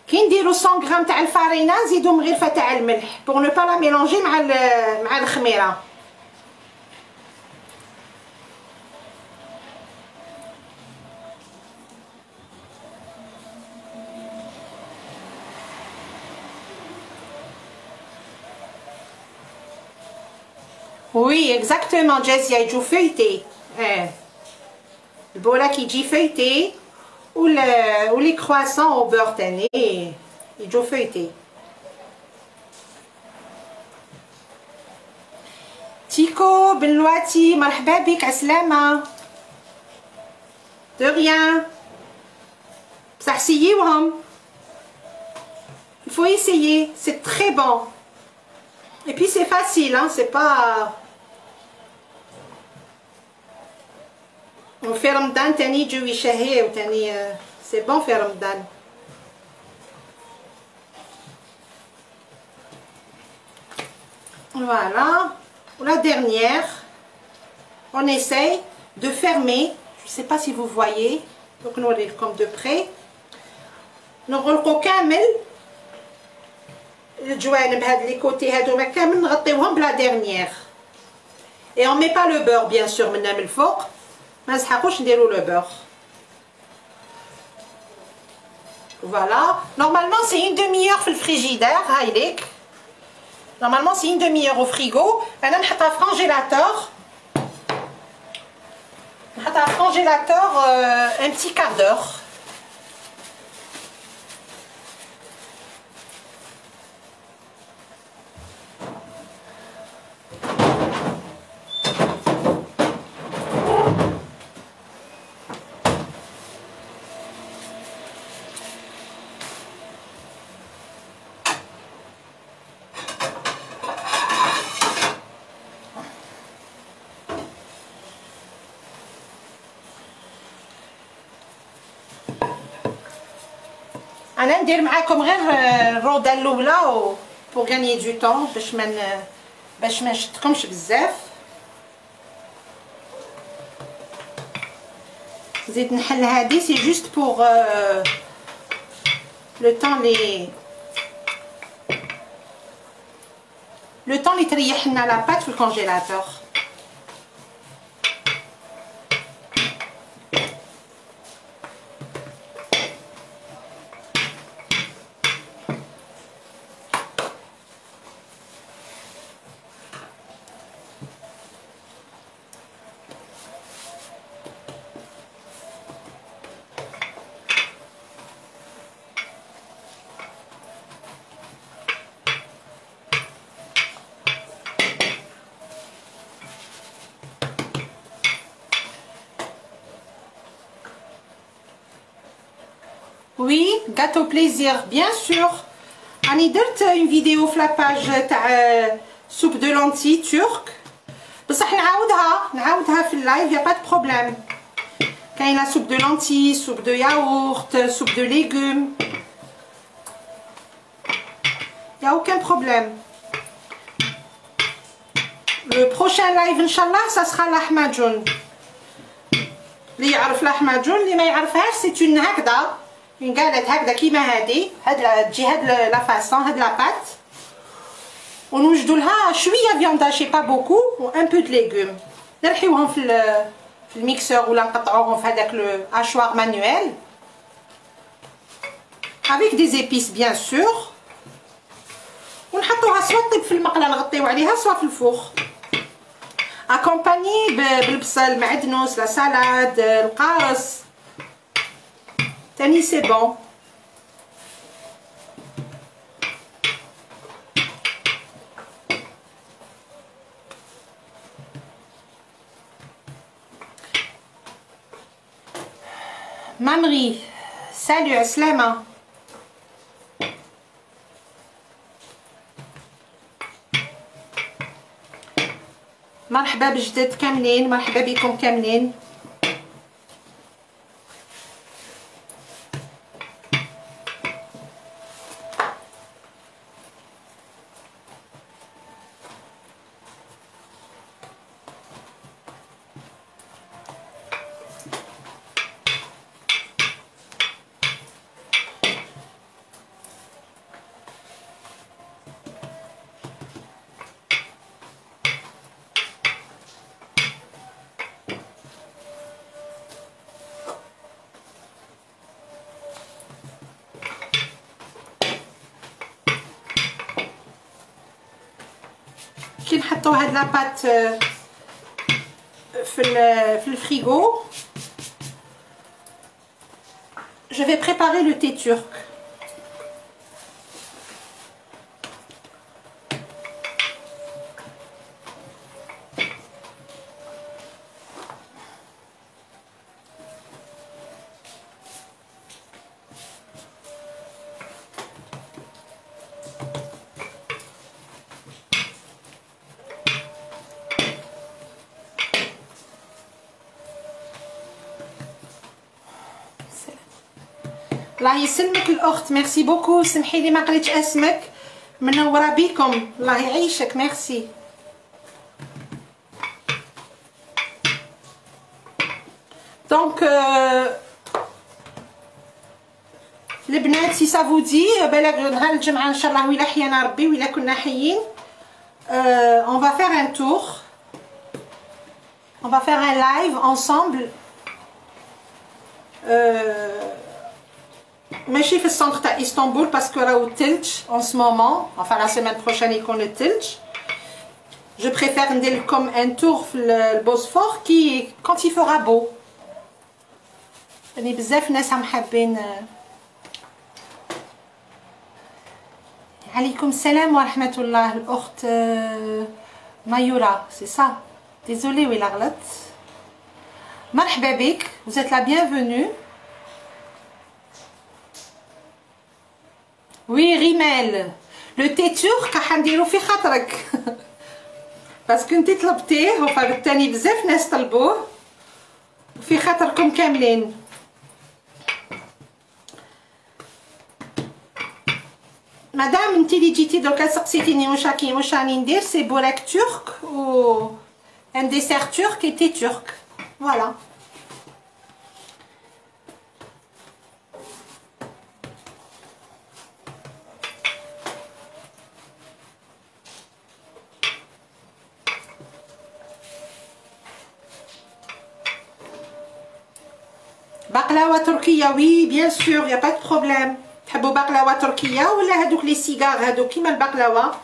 كي نديرو 100 غرام تاع الفارينه نزيدو مغرفه تاع الملح pour ne pas la mélanger مع الخميره. Oui, exactement, Jessie, يجو فeuilleté. البوراك يجي فeuilleté ولي كرواسون او بور تاني يجو فeuilleté. تيكو بنلواتي مرحبا بك عسلامة. دو ريان. بصح سييوهم. Il faut essayer, c'est très bon. Et puis c'est facile, hein, c'est pas... وفي رمضان تاني يجيو يشهيو تاني سي بون في رمضان. Voilà. La dernière, on essaye de fermer. Je ne sais pas si vous voyez. Donc nous on comme de près. نغلقو كامل الجوانب هاد لي كوتي هادوما كامل نغطيوهم بلا ديرنيير. Et on met pas le beurre bien sûr من الفوق. ما نسحقوش نديرو لو بور. Voilà. Normalement c'est une demi-heure في الفريجيدير. هاي ليك. Normalement c'est une demi-heure au frigo. انا نحطها في congélateur. نحطها في congélateur un petit quart d'heure. انا ندير معاكم غير الروضه الاولى بور غانيي دو طون باش ما نشتكمش بزاف. زيد نحل هادي سي جوست بور لو طون لي تريح لنا لا بات في الكونجيلاتور. Oui, gâteau plaisir, bien sûr. راني درت une vidéo في لاباج تاع soupe de lentilles turc. بصح نعاودها في اللايف، يا با دو بروبليم. كاينه soupe de lentilles, soupe de yaourt, soupe de légumes. Il n'y a aucun problème. Le prochain live Inch'Allah, ça sera l'ahmajoun. اللي يعرف l'ahmajoun، اللي ما يعرفهاش c'est une هكذا، une galette هكذا كيما هذه، تجي هاد لا فاسون، هاد لا بات، ونوجدوا لها شويه فيوندا شي با بوكو و ان بو د ليغوم، نرحيوهم في الميكسور ولا نقطعوهم في هذاك لو هاشوار مانويل avec des épices bien sûr، ونحطوها سوا طيب في المقله نغطيو عليها سوا في الفوخ، اكومباني بالبصل، معدنوس، لا سالاد، القارص تاني سي بون. مامري سالو عسلامه. مرحبا بجدد كاملين، مرحبا بكم كاملين. كي نحطو هاد لاباط في الفريغو، je vais préparer le thé turc. الله يسلمك الاخت، ميرسي بوكو، سمحي لي ما قريتش اسمك، منوره بكم، الله يعيشك، ميرسي. دونك البنات سي سافو دي بالك نهار الجمعه ان شاء الله ولا حيانا ربي ولا كنا حيين، on va faire un tour, on va faire un live ensemble. ماشي في السنتر تاع اسطنبول باسكو راهو الثلج en ce moment، enfin la semaine prochaine يكون الثلج. je préfère ندير لكم un tour في البوسفور كي quand il fera beau. يعني بزاف ناس هم حابين. عليكم السلام ورحمة الله الأخت مايورا، سي سا، désolée ولا غلط. مرحبا بك، vous êtes la bienvenue. وي ريمال، لو تي تورك راح نديرو في خاطرك باسكو انتي طلبتيه وفبالتالي بزاف ناس طلبوه وفي خاطركم كاملين. مدام انتي اللي جيتي دركا سقسيتيني واش راني ندير، سي بوراك تورك و ان ديسير تورك اي تي تورك، فوالا. بقلاوه تركيه، وي بيان سور، يا با دو بروبليم. تحبوا بقلاوه تركيه ولا هادوك لي سيجار هادوك كيما البقلاوه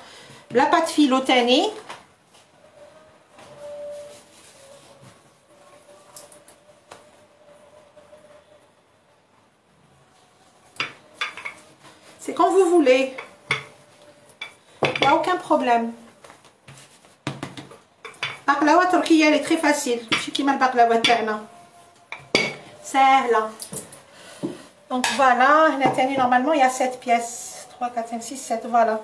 بلا بات فيلو تاني؟ c'est quand vous voulez, y a aucun problème. بقلاوه تركيه لي تري فاسيل، ماشي كيما البقلاوه تاعنا ساهله. Donc voilà, normalement il y a 7 pièces. 3, 4, 5, 6, 7, voilà.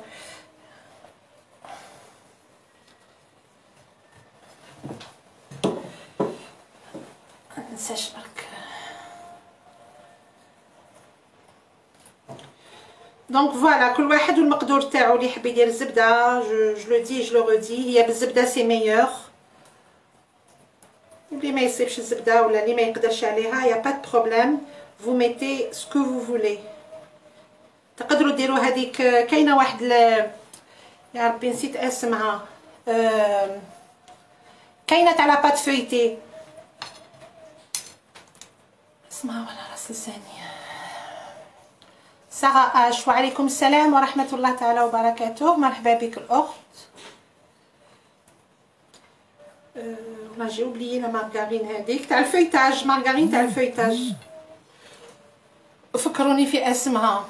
Donc voilà, كل واحد والمقدور تاعو اللي يحب يدير الزبده. je le dis, je le redis, هي بالزبده سي ميور. اللي ما يصيبش الزبده ولا اللي ما يقدرش عليها يا با دو بروبليم، vous mettez ce que vous voulez. تقدروا ديروا هذيك كاينه واحد يا ربي نسيت اسمها، كاينه تاع لا بات فويتي اسمها ولا راس لساني. سارة اش، وعليكم السلام ورحمه الله تعالى وبركاته. مرحبا بك الاخت. والله جي اوبليي لا مارغارين هذيك تاع الفيتاج، مارغارين تاع الفيتاج، فكروني في اسمها.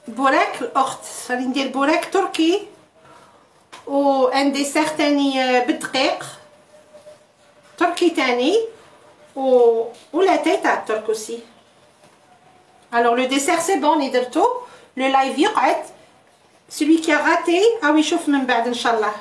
بوراك الاخت، غادي ندير بوراك تركي و ان ديسير تاني بالدقيق تركي تاني و لاتاي تاع الترك اوسي. الوغ لو ديسير سي بون اللي درتو، لو لايف يقعد. سولوي كي غاتي او يشوف من بعد ان شاء الله.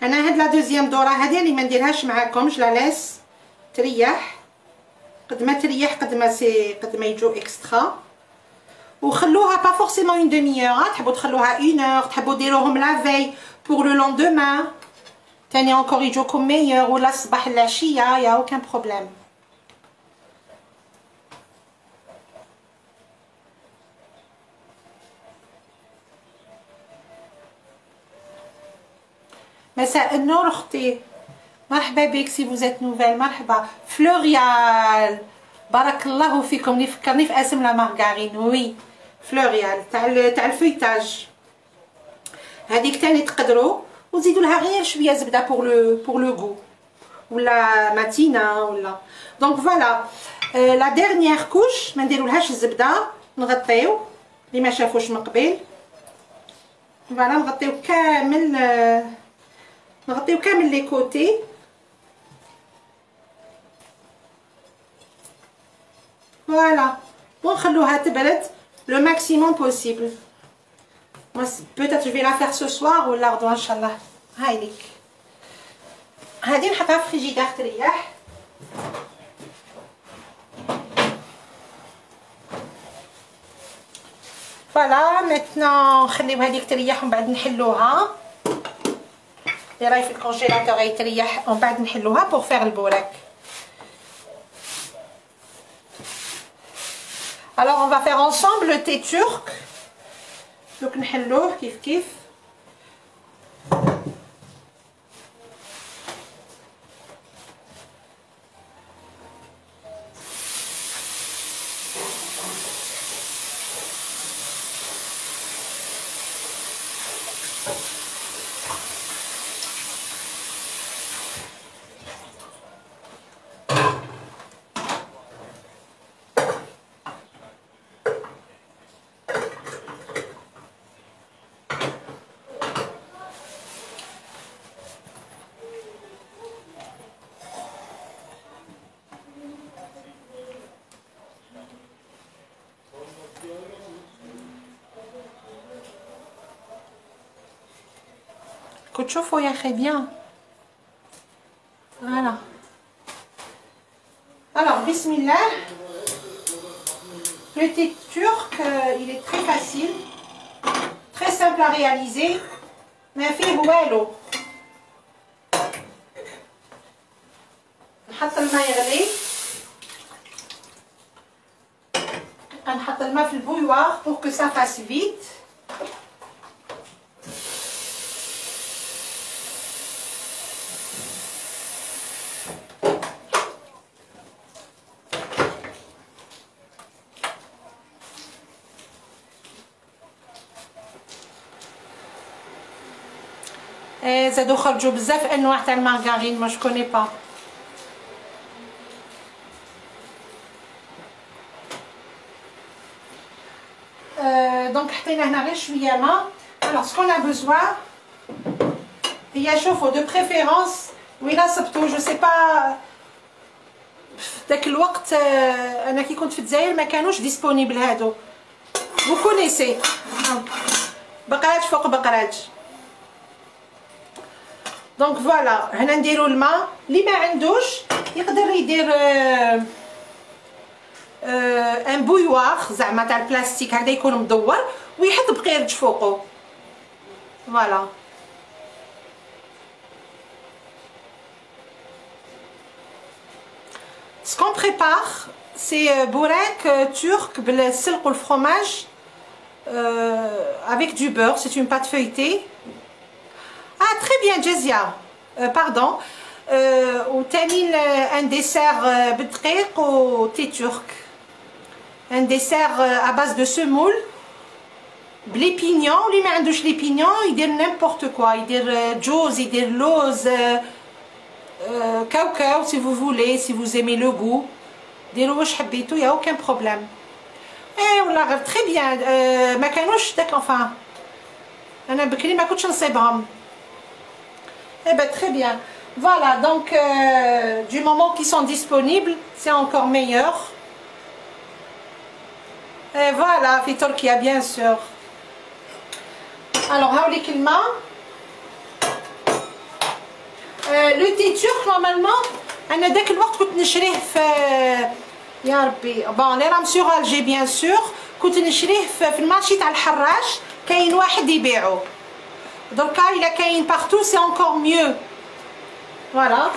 انا هاد لا دوزيام دوره هادي اللي ما نديرهاش معاكم، جو لا لاس تريح قد ما تريح قد ما يجو اكسترا. وخلوها با فورسيمون اون دمي اور، تحبوا تخلوها اون اور، تحبوا ديروهم لا في بور لو لوندومان تاني انكور يجوكم ميور، ولا الصباح العشيه، يا اوكان بروبليم. مساء النور اختي، مرحبا بك. سي فوزيت نوفيل، مرحبا. فلوريال، بارك الله فيكم. اللي فكرني في اسم لا مارغارين. وي فلوريال تاع الفيتاج. هذيك تاني تقدروا وزيدوا لها غير شويه زبده بور لو غو، ولا ماتينا ولا. دونك فوالا لا ديرنيير كوش ما نديرولهاش الزبده، نغطيو اللي ما شافوش من قبل. فوالا نغطيو كامل لي كوتي. فوالا ونخلوها تبرد لو ماكسيموم بوسيبل. peut-être je vais la faire ce soir ولا غدوه ان شاء الله. هاي ليك هادي نحطها في فريجيدير تريح. فوالا ميتنون نخليو هذيك تريح ومن بعد نحلوها. اللي راهي في الكونجيلاتور يتريح ومن بعد نحلوها بور فيغ البوراك. Alors on va faire ensemble le thé turc. Donc نحلوه كيف كنت تشوفوا يا اخي بيان. Voilà. Alors, bismillah. Le thé turc, il est très facile, très simple à réaliser. ما فيه والو. نحط الماء يغلي. نحط الماء في البويوار pour que ça fasse vite. زادو خرجوا بزاف انواع تاع المارغرين ما جو كوني با. دونك حطينا هنا غير شويه ماء. الوغ سكون ا بوزوان هي شوفوا دو بريفيرونس وين صبتو جو سي با داك الوقت انا كي كنت في الجزائر ما كانوش ديسپونيبل هادو vous connaissez بقراج فوق بقراج. دونك فوالا هنا نديرو الماء اللي ما عندوش يقدر يدير ان بويوار زعما تاع البلاستيك هذا يكون مدور ويحط بقيرج فوقو فوالا. Ce qu'on prépare, c'est bourek turc, بالسلق والفرomage avec du beurre. C'est une pâte feuilletée. Ah, très bien, Jazia. Pardon. وتاني un dessert بالدقيق و thé turc. Un dessert à base de semoule. بلي بينيون. اللي ما عندوش لي بينيون يدير n'importe quoi. يدير جوز يدير لوز. Cacao si vous voulez, si vous aimez le goût. ديروا واش حبيتو يا aucun problème. والله غير très bien. ما كانوش داك enfin انا بكري ما كنتش نصيبهم. Très bien. Voilà, donc du moment qu'ils sont disponibles, c'est encore meilleur. Et voilà, في تركيا bien sûr. Alors هاوليك الماء. لو تي تورك نورمالمون انا داك الوقت كنت نشريه في يا ربي بون لي رام سور الجي بيان سور كنت نشريه في المارشي تاع الحراش كاين واحد يبيعو دركا الا كاين بارتو سي انكور ميو فوالا.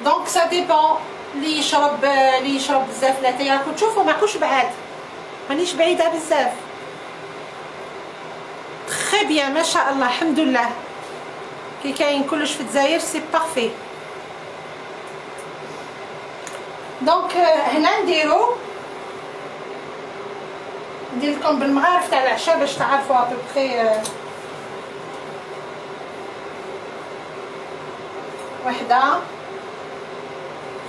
دونك سا ديبون اللي يشرب بزاف لاتاي راكم تشوفوا ماكوش بعاد مانيش بعيده بزاف. تري بيان ما شاء الله الحمد لله كي كاين كلش في الجزائر سي بارفي. دونك هنا ندير لكم بالمعارف تاع العشاء باش تعرفوا ابوبخي. وحده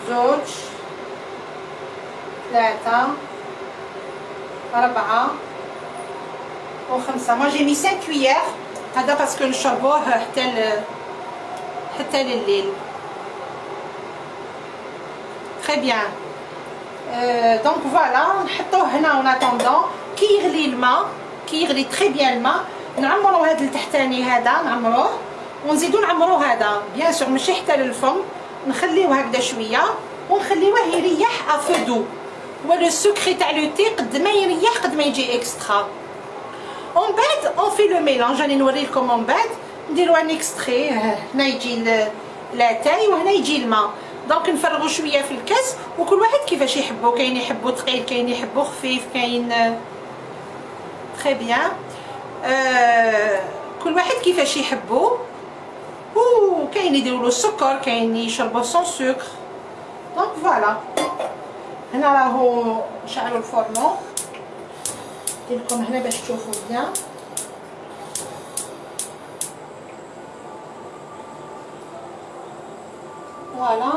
زوج ثلاثة أربعة وخمسة. ما جي مي 5 كويير هذا باسكو نشربوه حتى لليل. تري بيان. دونك فوالا نحطوه هنا اون اتوندون كي يغلي الماء كي يغلي تري بيان الماء نعمرو هذا التحتاني هذا نعمروه ونزيدو نعمرو هذا بيان سور ماشي حتى للفم نخليوه هكذا شويه ونخليوه يريح افو دو. هو لو سكري تاع لو تي قد ما يريح قد ما يجي اكسترا. ومن بعد اون في لو ميلانج راني نوريلكم من بعد نديرو ان اكستري. هنا يجي لاتاي وهنا يجي الماء. دونك نفرغو شويه في الكاس وكل واحد كيفاش يحبو. كاين يحبو ثقيل كاين يحبو خفيف كاين تري بيان. كل واحد كيفاش يحبو. كاين يديروا له السكر كاين يشربوه سون سكر. دونك فوالا هنا راهو نشعلوا الفورنو ندير لكم هنا باش تشوفوا بيان. فوالا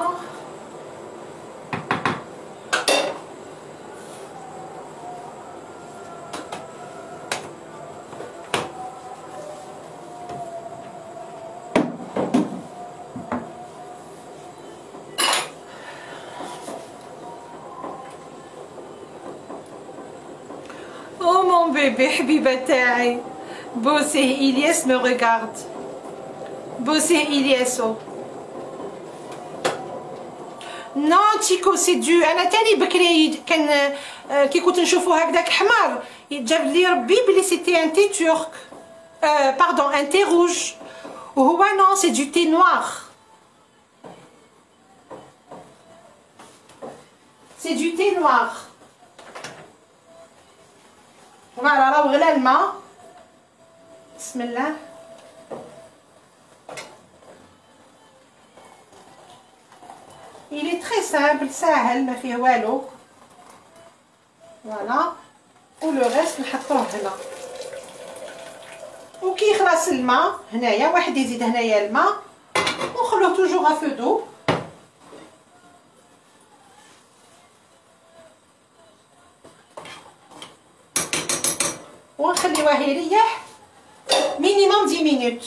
bébé حبيبة تاعي. بوسي إلياس me regarde. بوسي إلياسو. نو تيكو سي دو. انا تاني بكري كان كي كنت نشوفو هكداك حمار جاب لي ربي بلي سيتي ان تي تورك باردون ان تي روج وهو نو سي دو تي نوار. سي دو تي نوار. فوالا راهو غلا الماء. بسم الله. Il est très simple, ساهل ما فيه والو. فوالا و لو ريست نحطوه هنا. وكي يخلص الماء هنايا واحد يزيد هنايا الماء ونخلوه توجور ا فو دو. ونخليوه يريح مينيموم 10 مينوت.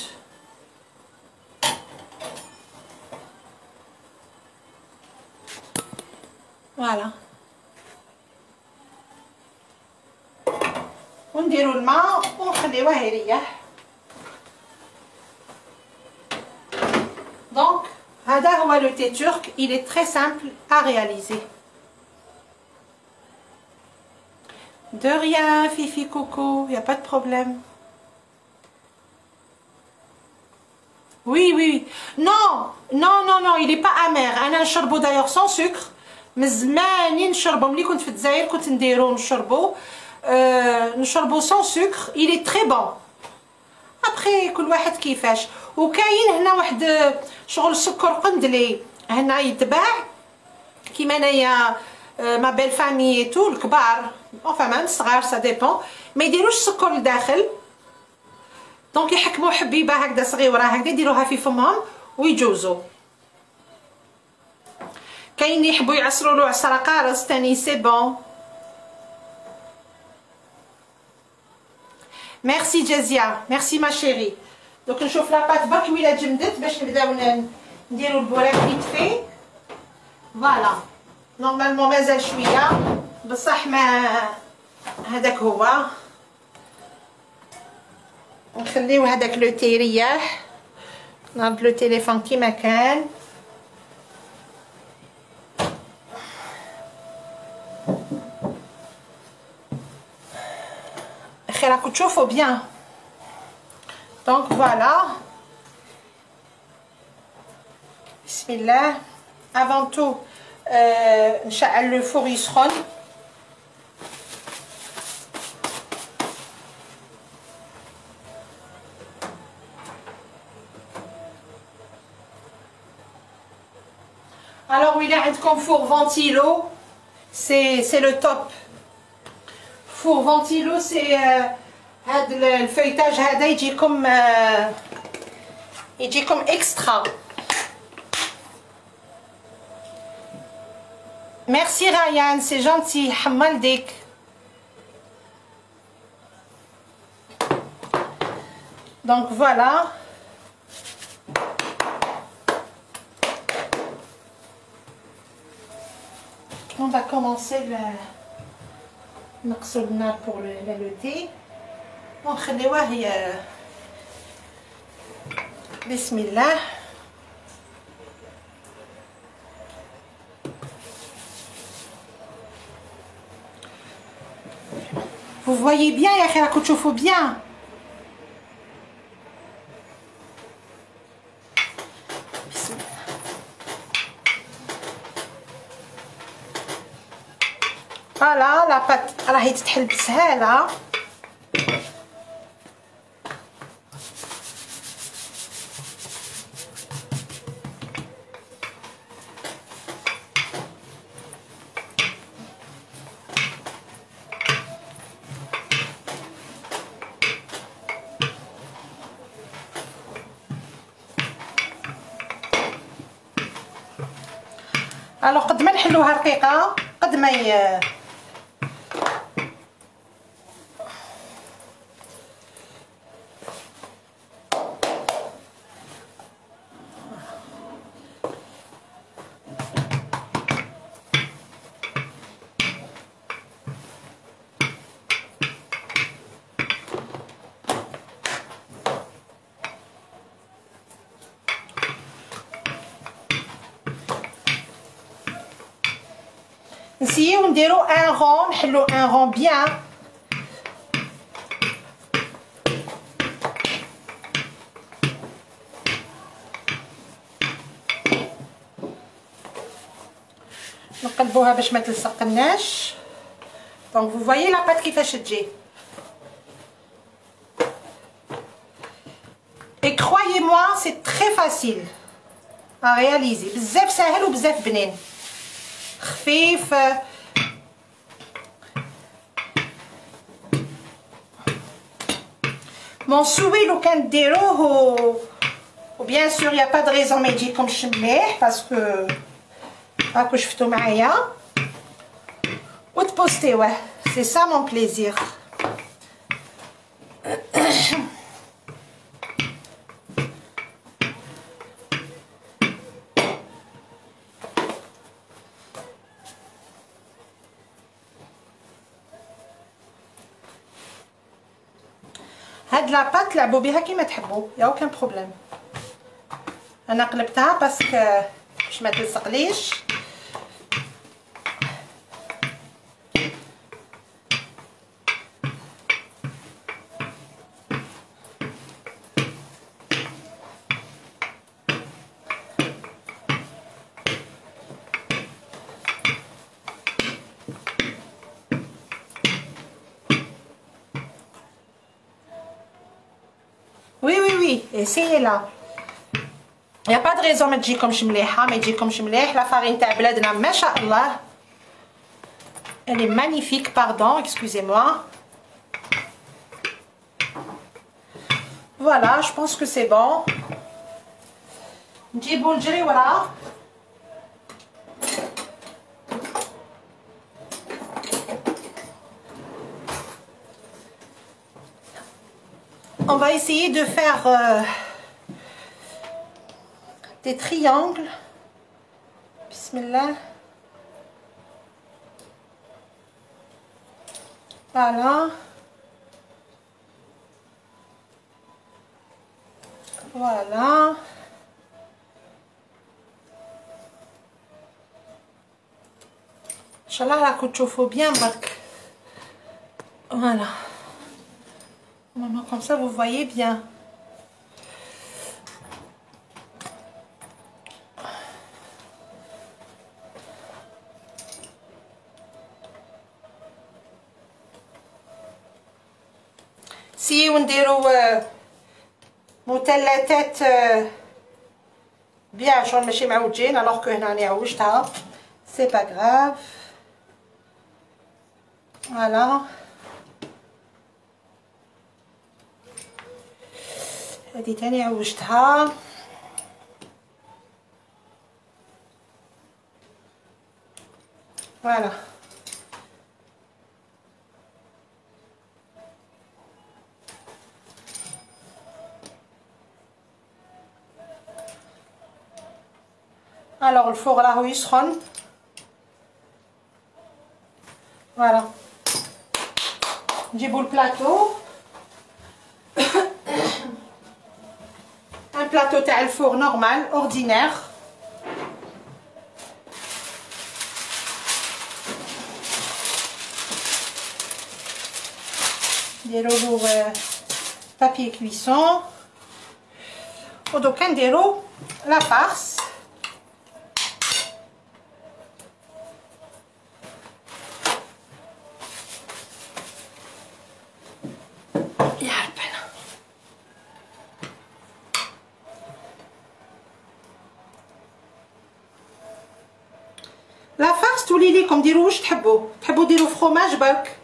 فوالا ونديرو الماء ونخليوه يريح. دونك هذا هو لو تي ترك. il est très simple à réaliser. De rien Fifi Coco, y a pas de problème. Oui oui oui. Non non non non, il est pas amer. انا نشربو d'ailleurs sans sucre. من زمان نشربو ملي كنت في الجزائر كنت نديرو نشربو سون سكر. il est très bon. ابخي كل واحد كيفاش. وكاين هنا واحد شغل سكر قندلي هنا يتباع كيما انايا ما بيل فامي تو الكبار enfin même الصغار سا ديبون ما يديروش السكر لداخل. دونك يحكموا حبيبه هكذا صغيره هكذا يديروها في فمهم ويجوزوا. كاين اللي يحبوا يعصروا له عصره قارص تاني سي بون. ميرسي جازيا ميرسي ما شيري. دوك نشوف لاباط برك ويلا جمدت باش نبداو نديرو البوراك فيت في. فوالا نورمالمون مازال شويه بصح ما هذاك هو. نخليو هذاك لو تي يريح. نرد لو تيليفون كيما كان. راكم تشوفوا بيان. دونك فوالا بسم الله. افون تو نشعل لو فور يسخن. alors وإلا عندكم فور فونتيلو c'est le top. فور فونتيلو سي هذا الفيتاج هذا يجيكم اكسترا. ميرسي ريان سي جونتي حمال ديك. دونك فوالا on va commencer نقصوا النار pour le thé ونخليوه بسم الله. vous voyez bien يا اخي راكم تشوفوا بيان. بسم الله. فوالا لاباط راهي تتحل بسهاله. الو قد ما نحلوها رقيقه قد ما نسيو نديرو ان رون نحلو ان رون بيان نقلبوها باش ما تلصقناش. دونك vous voyez la pâte كيفاش تجي. Et croyez-moi, c'est très facile à réaliser. بزاف ساهل وبزاف بنين. خفيف. Mon souhait لو كان ديروه و bien sûr il y a pas de raison ما يجيكمش مليح باسكو هاكو شفتو معايا وتبوستيوه. سي سا مون بليزير. هاد لاباط لعبوا بها كيما تحبوا يا اوكان بروبليم. انا قلبتها باسكو باش ما تلصقليش. essayez là. Il n'y a pas de raison ما تجيكمش مليحه ما يجيكمش مليح. لا فارين تاع بلادنا ما شاء الله elle est magnifique. Pardon, excusez-moi. Voilà, je pense que c'est bon. نجيبو الجري وراه. On va essayer de faire des triangles. Bismillah. Voilà. Voilà. Inch'Allah راكم تشوفوا bien برك. Voilà. Comme ça vous voyez bien. Si ونديرو مثلثات بيان شغل ماشي معوجين الوغ كو هنا راني عوجتها سي با غراف. فوالا هادي تاني عوجتها. فوالا الوغ الفوغ راهو يسخن. فوالا نجيبو البلاطو. un plateau تاع الفوغ نورمال اوردينير. نديرولو بابي كويسون ودوكا نديرو لا فارس. لا فارس تولي ليكم ديروا واش تحبوا ديروا فروماج برك.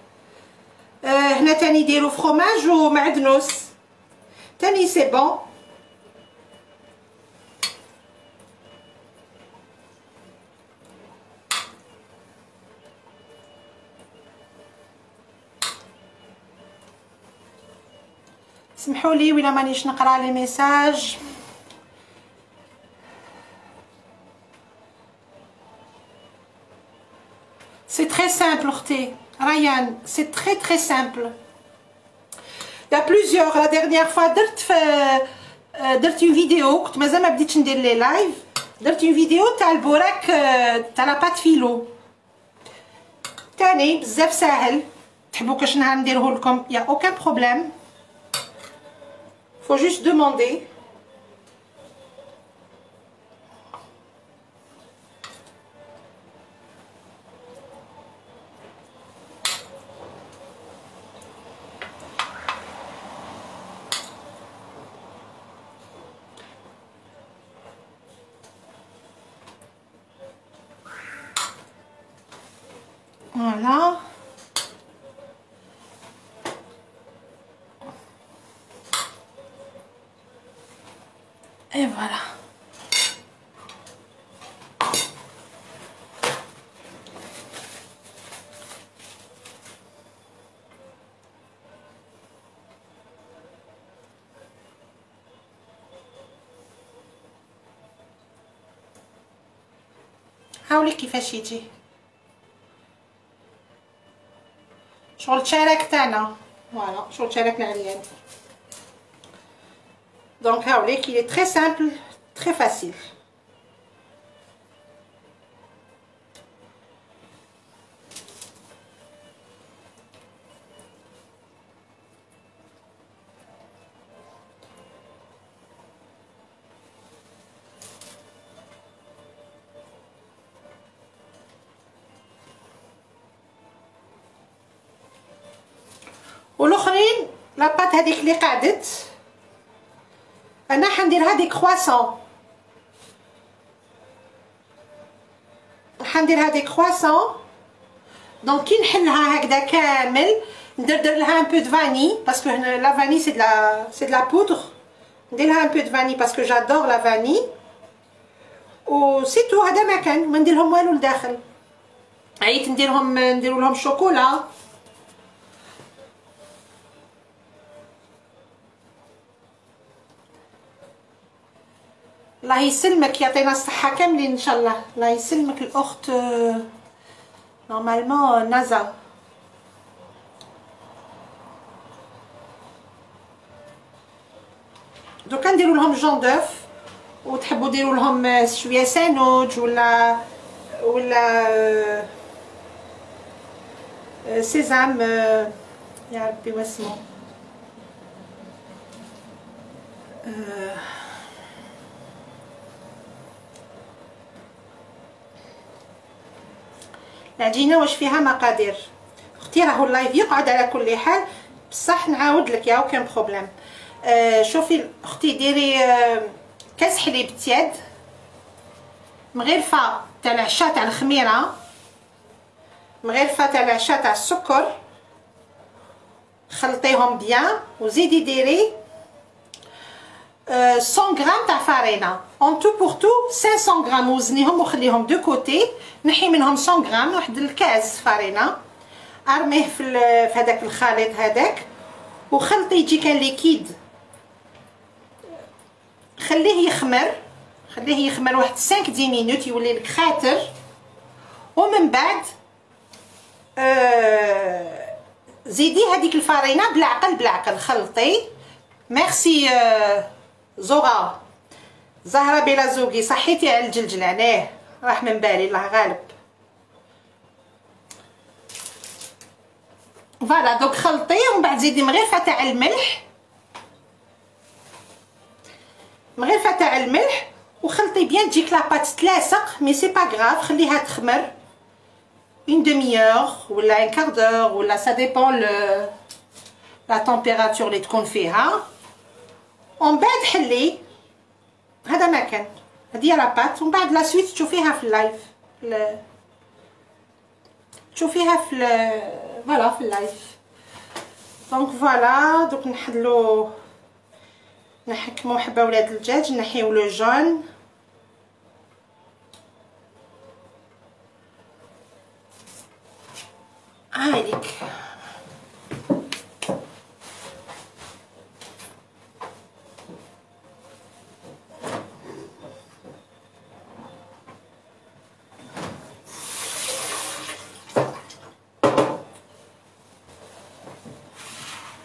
هنا تاني ديروا فروماج ومعدنوس تاني سي بون. سمحوا لي ولا مانيش نقرا لي ميساج. C'est très simple, Ryan, c'est très simple. Il y a plusieurs. La dernière fois, درت une vidéo, كنت مازال ما بديتش ندير لي لايف. درت une vidéo تاع البوراك تاع لا بات فيلو. تاني بزاف ساهل. تحبوا كاش نهار نديره لكم يا اوكان بروبليم. فو جوست دوموندي. Voilà. Et voilà. هاولي كيفاش يجي شغل تشارك تاعنا. فوالا شغل تشاركنا عليا. Donc هاولي qu'il est très simple, très facile. والاخرين لاباط هذيك اللي قعدت انا حنديرها دي كرواسون. حنديرها دي كرواسون. دونك كي نحلها هكذا كامل ندردر لها ان بو دو فاني باسكو هنا لا فاني سي دو لا بودر. ندير لها ان بو دو فاني باسكو جادور لا فاني و سي تو. هذا ما كان ما ندير لهم والو لداخل. عييت نديرو لهم شوكولا. الله يسلمك يعطينا الصحة كاملين ان شاء الله. الله يسلمك الاخت نورمالمون نازا. دوكا نديرو لهم جون دوف وتحبوا ديروا لهم شويه ساندويتش ولا سيزام يا ربي واسمو العجينه واش فيها مقادير اختي. راهو اللايف يقعد على كل حال بصح نعاود لك يا كان بروبليم. شوفي اختي ديري كاس حليب تياد مغرفه تاع العشاء تاع الخميره مغرفه تاع العشاء تاع السكر. خلطيهم بيان وزيدي ديري 100 غرام تاع فارينه اون تو بور تو 500 غرام. وزنيهم وخليهم دو كوتي. نحي منهم 100 غرام واحد الكاس فارينه ارميه في هذاك الخليط هذاك وخلطي يجي كان ليكيد. خليه يخمر واحد 5 10 مينوت يولي لك خاتر. ومن بعد زيدي هذيك الفارينه بالعقل خلطي. ميرسي زهرة بلا زوقي صحيتي على الجلجل عليه راح من بالي الله غالب. فوالا دوك خلطي ومن بعد زيدي مغرفه تاع الملح وخلطي بيان تجيك لاباط تلاصق. مي سي با غراف خليها تخمر اون دمي اور ولا ان كار دور ولا سا ديبون لا تمبيراتور اللي تكون فيها. ومن بعد حلي هذا ما كان هذه لاباط. ومن بعد لا سويت تشوفيها في اللايف تشوفيها في فوالا في اللايف. دونك فوالا دوك نحكمو حبه ولاد الدجاج. نحيو لو جون هايليك.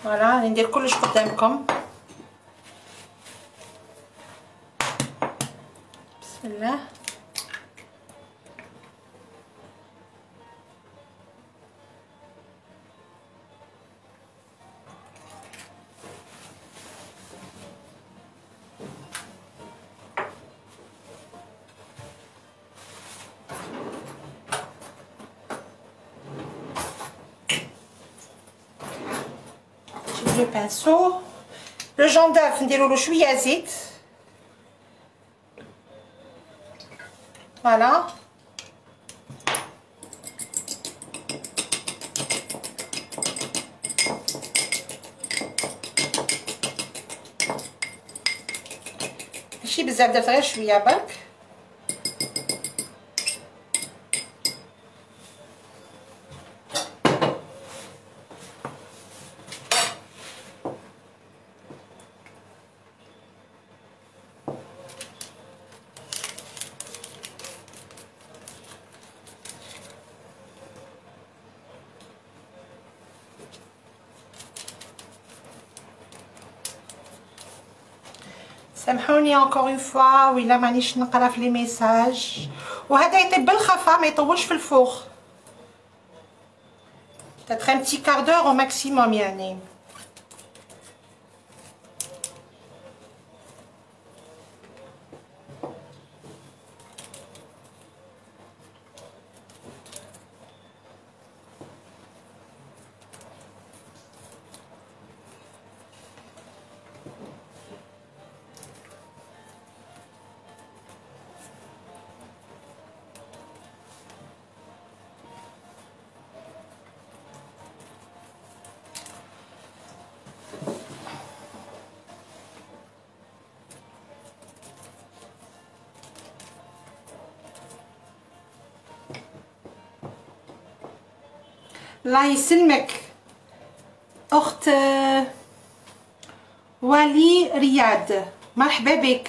فوالا ندير كلش قدامكم. بسم الله. le pinceau. Le jaune d'œuf نديرولو شويه زيت. Voilà. ماشي بزاف، درت غير شويه برك. سامحوني encore une fois وإلا مانيش نقرا في لي ميساج. وهذا يطيب بالخفا ما يطولش في الفوغ. peut-être un petit quart d'heure au maximum يعني. الله يسلمك اخت ولي رياض، مرحبا بك.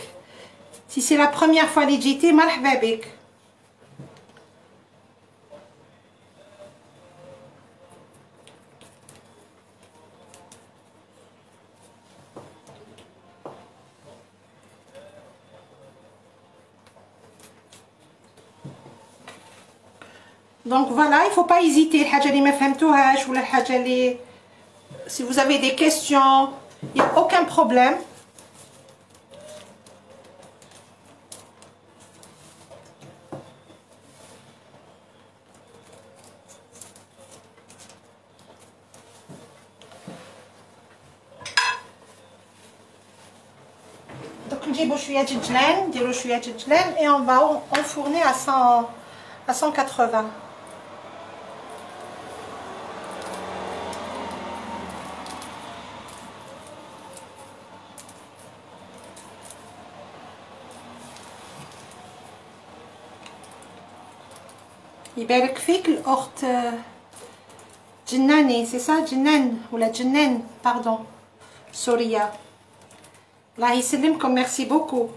si c'est la première fois اللي جيتي مرحبا بك. Donc voilà, il ne faut pas hésiter. Si vous avez des questions, il n'y a aucun problème. Donc نجيبو شوية جلان، نديرو شوية جلان et on va enfourner à 180. يبارك فيك الأخت جناني، سي سا جنان ولا جنان باردون سوريا. الله يسلمكم، ميرسي بوكو.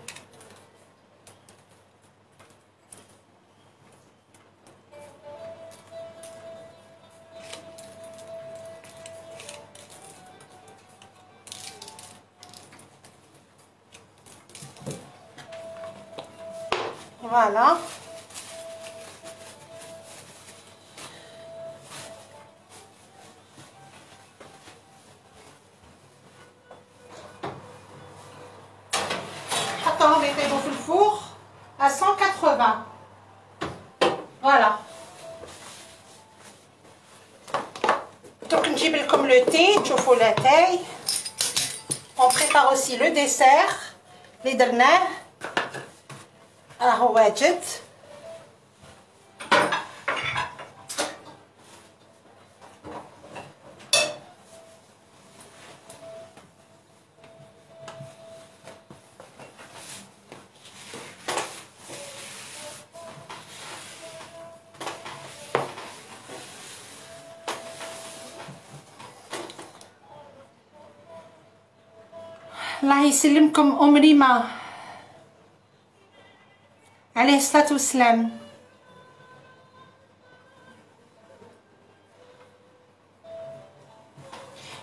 Voilà. On met dans le four à 180. Voilà. Donc نجيب لكم le thé, تشوفوا la taille. On prépare aussi le dessert اللي درناه راهو واجد. الله يسلمكم أم ريما عليه الصلاة والسلام.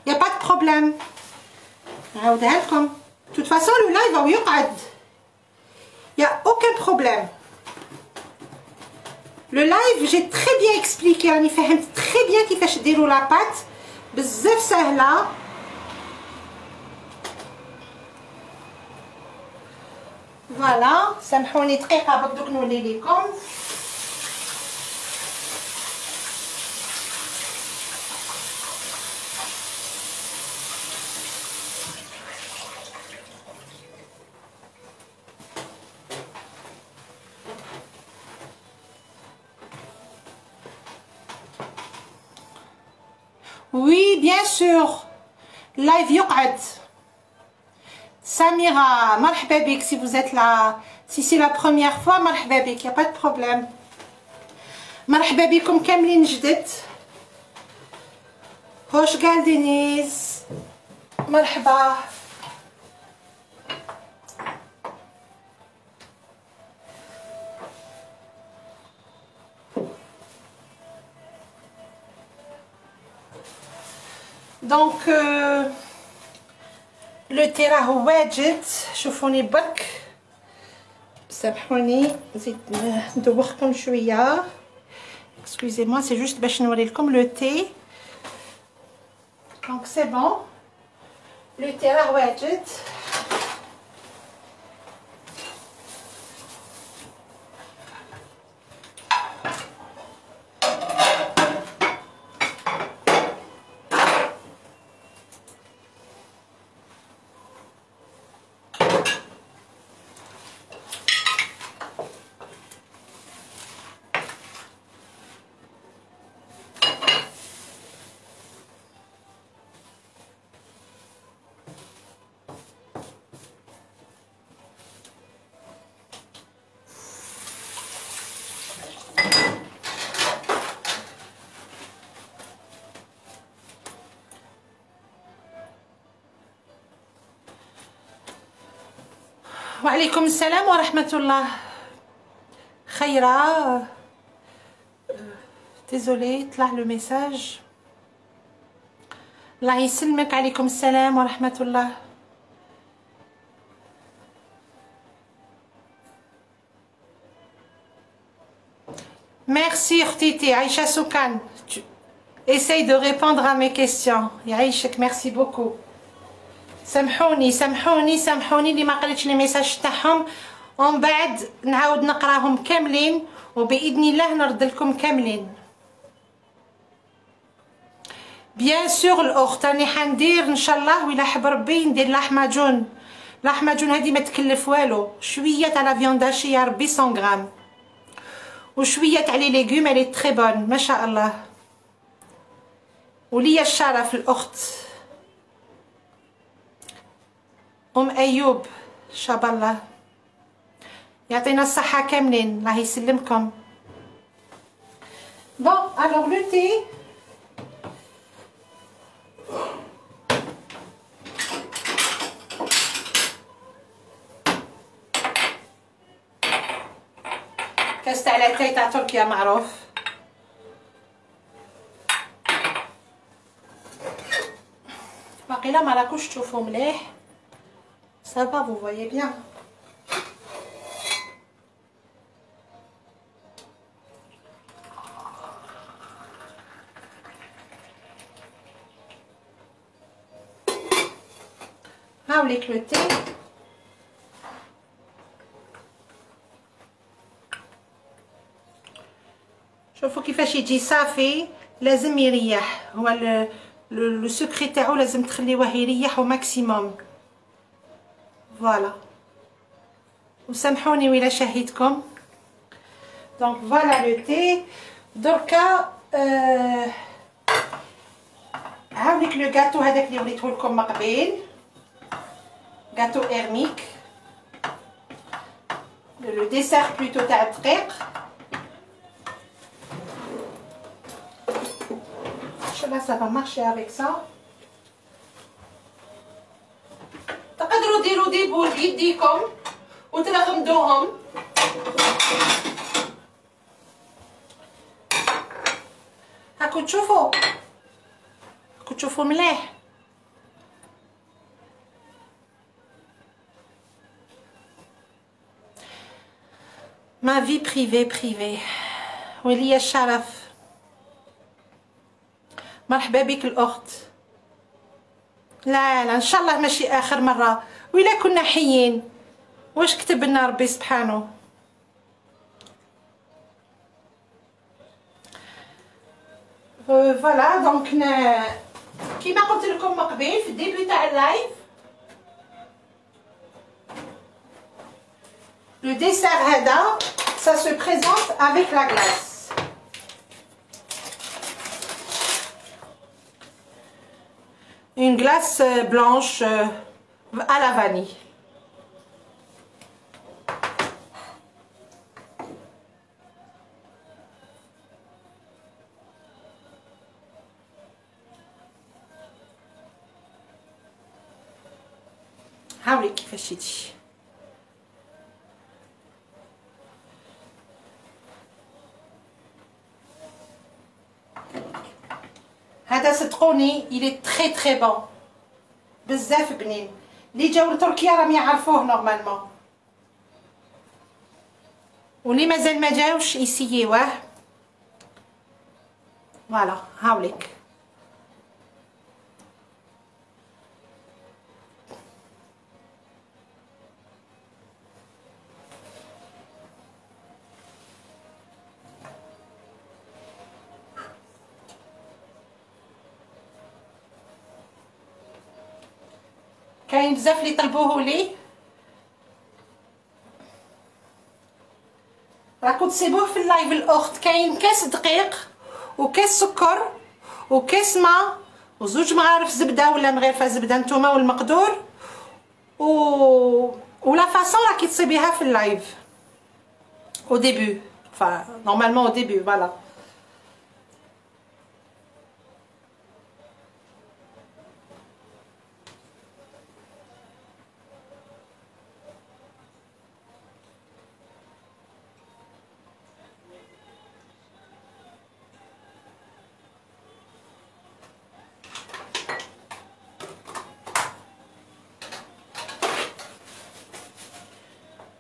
يا با دو بروبليم، نعاودها لكم. de toute façon le live راهو يقعد، يا aucun problème. le live j'ai très bien expliqué، راني فهمت très bien كيفاش ديروا لا بات، بزاف سهلة. فوالا سامحوني دقيقه بدوك نولي لكم. Oui, bien sûr. Live يقعد. Samira, مرحبا بك si vous êtes là. Si c'est la première fois, مرحبا بك, y a pas de problème. مرحبا بكم كاملين جدد. هوش قال دينيز. مرحبا. دونك لو تي راهو واجد. شوفوني برك سامحوني نزيد ندوخكم شويه. اكسكوزي موا سي جوست باش نوري لكم لو تي. دونك سي بون لو تي راه واجد. وعليكم السلام ورحمة الله. خيرة désolé طلع له ميساج. الله يسلمك. عليكم السلام ورحمة الله. Merci اختيتي عايشة سكان. Essaye de répondre à mes questions. يعيشك. Merci beaucoup. سامحوني سامحوني سامحوني اللي ما قريتش لي ميساج تاعهم، ومن بعد نعاود نقراهم كاملين وباذن الله نرد لكم كاملين. بيان سور الاخت راني حندير ان شاء الله ولا حب ربي ندير لحماجون. لحماجون هذه ما تكلف والو، شويه تاع لا فيوند هاشي يا ربي 100 غرام وشويه تاع لي ليغوم الي تري بون ما شاء الله. وليا الشرف الاخت أيوب شاب الله يعطينا الصحة كاملين. الله يسلمكم. بون alors le thé كاس تاع لاتاي تاع تركيا معروف. باقي لا ما راكوش تشوفوا مليح. Ça va, vous voyez bien. هاوليك لو تي. شوفوا كيفاش يجي صافي. لازم يريح. هو لو سكري تاعو لازم تخليوه يريح au maximum. فوالا. وسامحوني ولا شهيتكم. دونك فوالا لو تي. دركا هاوليك لو غاتو هذاك اللي وريته لكم من قبيل، غاتو ايرميك لو ديسير بلوتو تاع الدقيق. شوف ça va marcher avec ça. تقدروا ديروا دي بول بيديكم وترغمدوهم. هاكو تشوفوا مليح. ما في بريفي وليا الشرف. مرحبا بك الاخت. لا ان شاء الله ماشي اخر مره، وإلا كنا حيين واش كتب لنا ربي سبحانه. فوالا دونك كيما قلت لكم من قبل في الديبي تاع اللايف، لو ديسير هذا ça se présente avec la glace. une glace blanche à la vanille. هاوليك كيفاش يجي. هذا صدقوني il est très très bon بزاف بنين. اللي جاو لتركيا راهم يعرفوه نورمالمون، واللي مازال ما جاوش يسييوه. فوالا هاوليك. كاين بزاف اللي طلبوه لي، راكم تسيبوه في اللايف الاخت. كاين كاس دقيق وكاس سكر وكاس ماء وزوج مغارف زبده ولا مغرفه زبده نتوما والمقدور ولا فاصون راكي تصيبيها في اللايف au début, enfin normalement au début, voilà.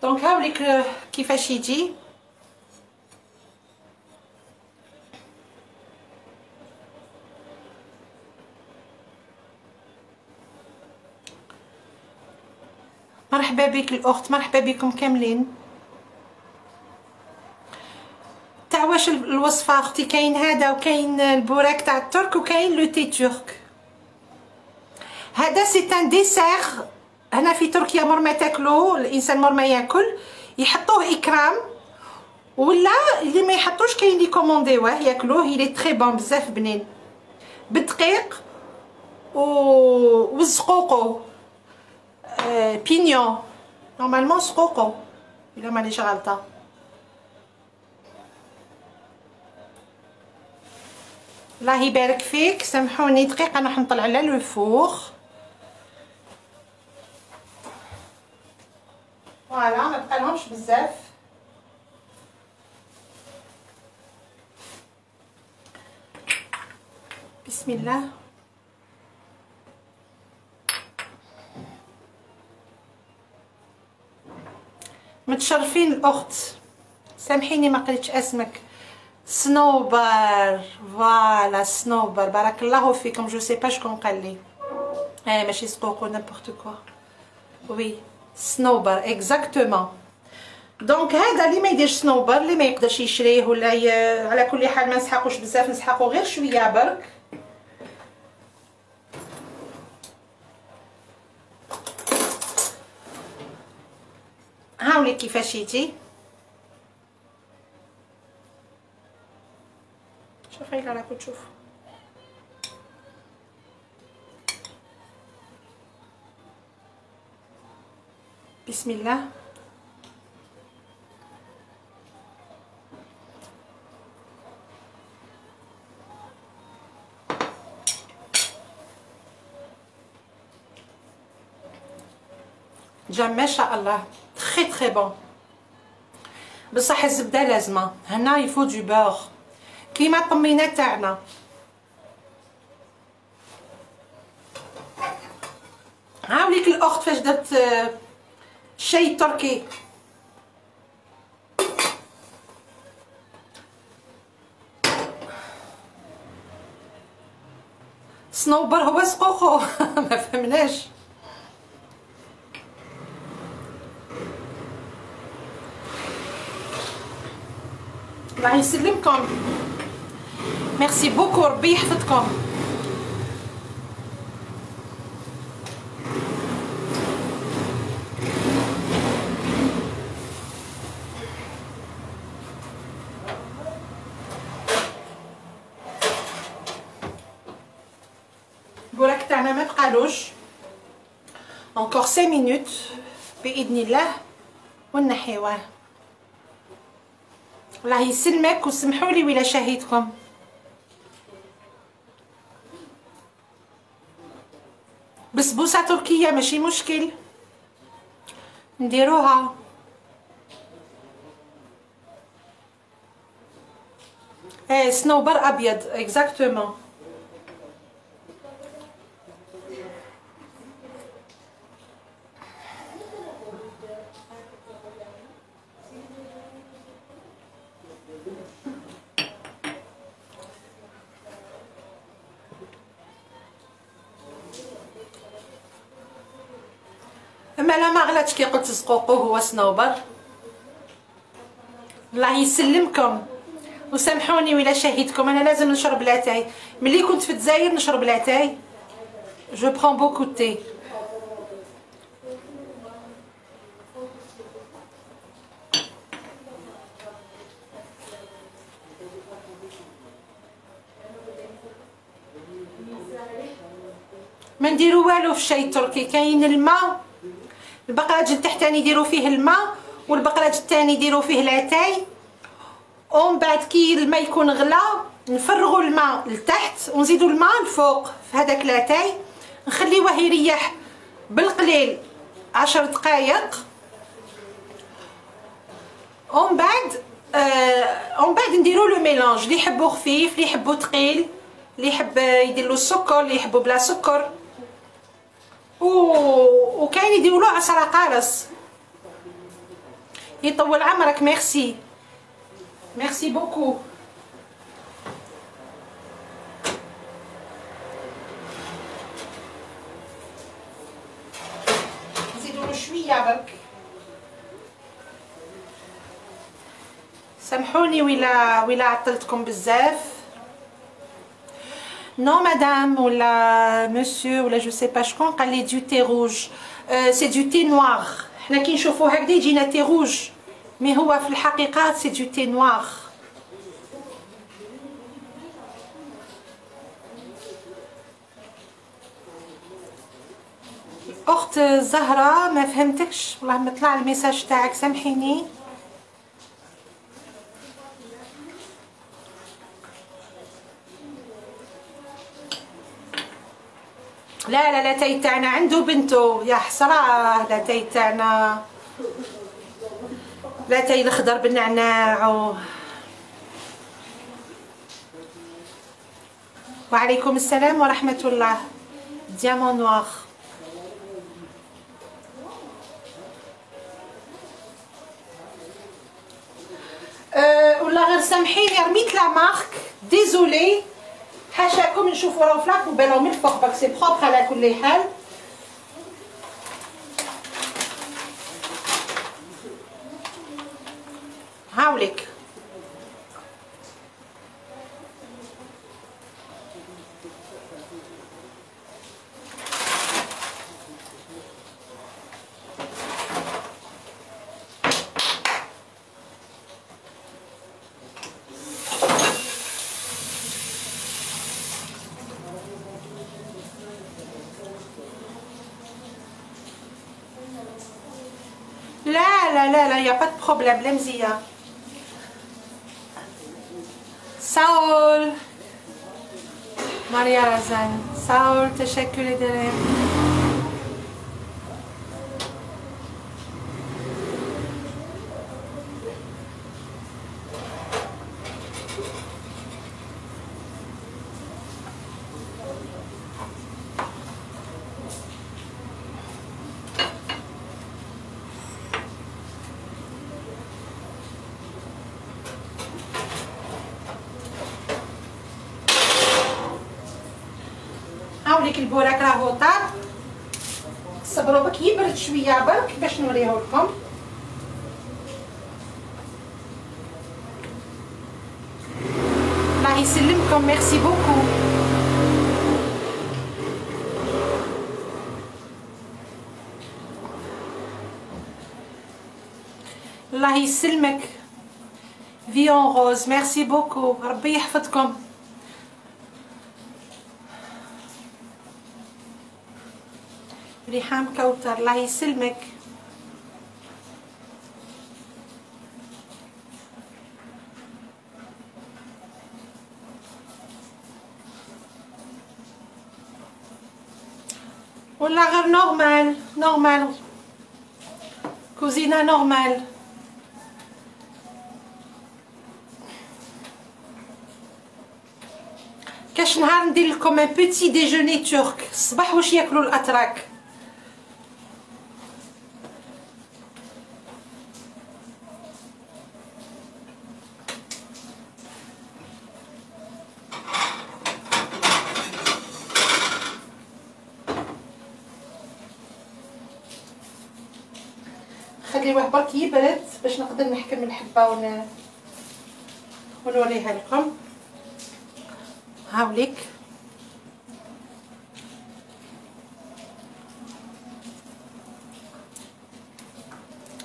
دونك هاوليك كيفاش يجي. مرحبا بك الاخت، مرحبا بكم كاملين. تاع واش الوصفه اختي؟ كاين هذا وكاين البوراك تاع الترك وكاين لو تي ترك. هذا سي ان ديسير هنا في تركيا، مور ما تاكلو الانسان مور ما ياكل يحطوه اكرام، ولا اللي ما يحطوش كاين لي كومونديوه ياكلوه. يلي تري بون بزاف بنين بالدقيق والزقوقو بينيون نورمالمون زقوقو الا مانيش غلطه. الله يبارك فيك. سامحوني دقيقه نروح نطلع على لو فور. فوالا ما بقالهمش بزاف. بسم الله. متشرفين الاخت، سامحيني ما قريتش اسمك. صنوبر، فوالا صنوبر، بارك الله فيكم. جو سي با شكون قال لي. ماشي سقوقو نيمبورط كوا. وي صنوبر اكزاكتومون. دونك هذا اللي ما يديرش صنوبر، اللي ما يقدرش يشريه ولا على كل حال ما نسحقوش بزاف، نسحقو غير شويه برك. هاولي كيفاش يجي. شوفي لا راكو تشوفوا. بسم الله. جا ما شاء الله تري تري بون. بصح الزبده لازمه هنا يفو دو بور كيما الطمينات تاعنا. هاوليك الاخت فاش درت شاي تركي. صنوبر هو سقوخو ما فهمناش. الله يسلمكم. ميرسي بوكو، ربي يحفظكم. البوراك تاعنا ما بقالوش. يغلوش. encore 5 minutes باذن الله ونحيوه. الله يسلمك وسمحوا لي ولا شهيتكم. بسبوسه تركيه ماشي مشكل نديروها. صنوبر ابيض اكزاكتومون. اما لا ما غلطش كي قلت زقوقو هو صنوبر. الله يسلمكم وسامحوني ولا شهيتكم. انا لازم نشرب لاتاي. ملي كنت في الجزائر نشرب لاتاي. جو برون بوكو تي. ما نديرو والو في الشاي التركي. كاين الماء، البقلاج التحتاني يديروا فيه الماء والبقلاج الثاني يديروا فيه العتاي. ومن بعد كي الماء يكون غلا نفرغوا الماء لتحت ونزيدوا الماء الفوق في هذاك العتاي، نخليوه يريح بالقليل 10 دقائق. ومن بعد نديروا لو ميلانج. اللي يحبوا خفيف، اللي يحبوا ثقيل، اللي يحب يدير له السكر، اللي يحبوا بلا سكر، وكاين يديروا له عصره قارص. يطول عمرك. ميرسي ميرسي بوكو. نزيدوا له شويه برك. سامحوني ولا عطلتكم بزاف. Non madame ou la monsieur ou la je sais pas شكون قال لي du thé rouge. c'est du thé noir. حنا كي نشوفوه هكذا يجينا thé rouge مي هو في الحقيقة c'est du thé noir. اخت زهرة ما فهمتكش والله ما طلع الميساج تاعك سامحيني. لا لا لاتاي تاعنا عنده بنته يا حسرة. لاتاي تاعنا لاتاي الخضر بالنعناع وعليكم السلام ورحمة الله. ديامون نوار. والله غير سامحيني رميت لا مارك ديزولي. حاشاكم نشوفوا راهو في لاكوبيل من الفوق باك سي بروبر على كل حال. هاوليك لا يا با دو بروبليم. لا مزيان. ساول ماريا رزان. ساول تشكري دريم. هاوليك البوراك راهو طاب. صبروا بك يبرد شويه برك باش نوريه لكم. الله يسلمكم. ميرسي بوكو. الله يسلمك. فيون روز. ميرسي بوكو. ربي يحفظكم. ريحان كوثر الله يسلمك. ولا غير نورمال كوزينه نورمال. كاش نهار ندير لكم ان بوتي ديجوني ترك الصباح واش ياكلوا الاتراك. خليوه برك يبرد باش نقدر نحكم الحبه ونوريها لكم. هاوليك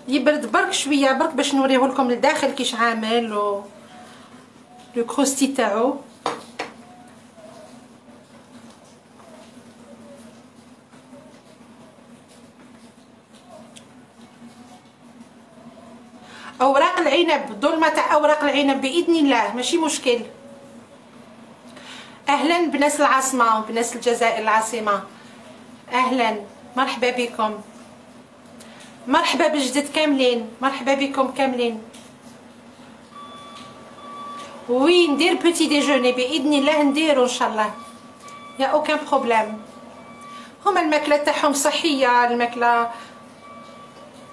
يبرد برك شويه برك باش نوريه لكم لداخل كيش عامل لو كروستي تاعو. اوراق العنب ظلمه تاع اوراق العنب باذن الله ماشي مشكل. اهلا بناس العاصمه بناس الجزائر العاصمه، اهلا مرحبا بكم، مرحبا بالجدد كاملين، مرحبا بكم كاملين. وي ندير بوتي ديجوني باذن الله نديرو ان شاء الله، يا اوكان بروبليم. هما الماكله تاعهم صحيه، الماكله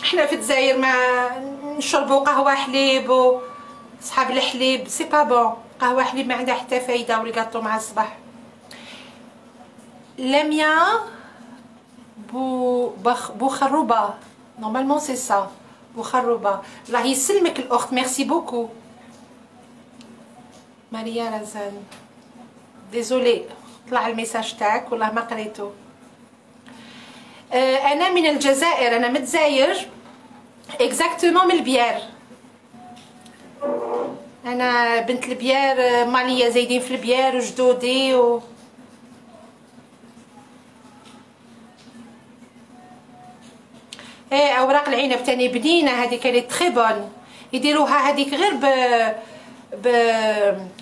احنا في الجزائر ما نشربوا قهوه حليب وصحاب الحليب سي با بون، قهوه حليب ما عندها حتى فايده والكاطو مع الصباح. لميا بوخروبه نورمالمون سي سا بوخروبه. الله يسلمك الاخت، ميرسي بوكو ماريا رزان. ديزولي طلع الميساج تاعك والله ما قريته. انا من الجزائر، انا متزاير اكزاكتومون من البيار، انا بنت البيار، ماليه زايدين في البيار وجدودي ايه اوراق العنب تاني بنينه، هذه كانت تري بون. يديروها هذيك غير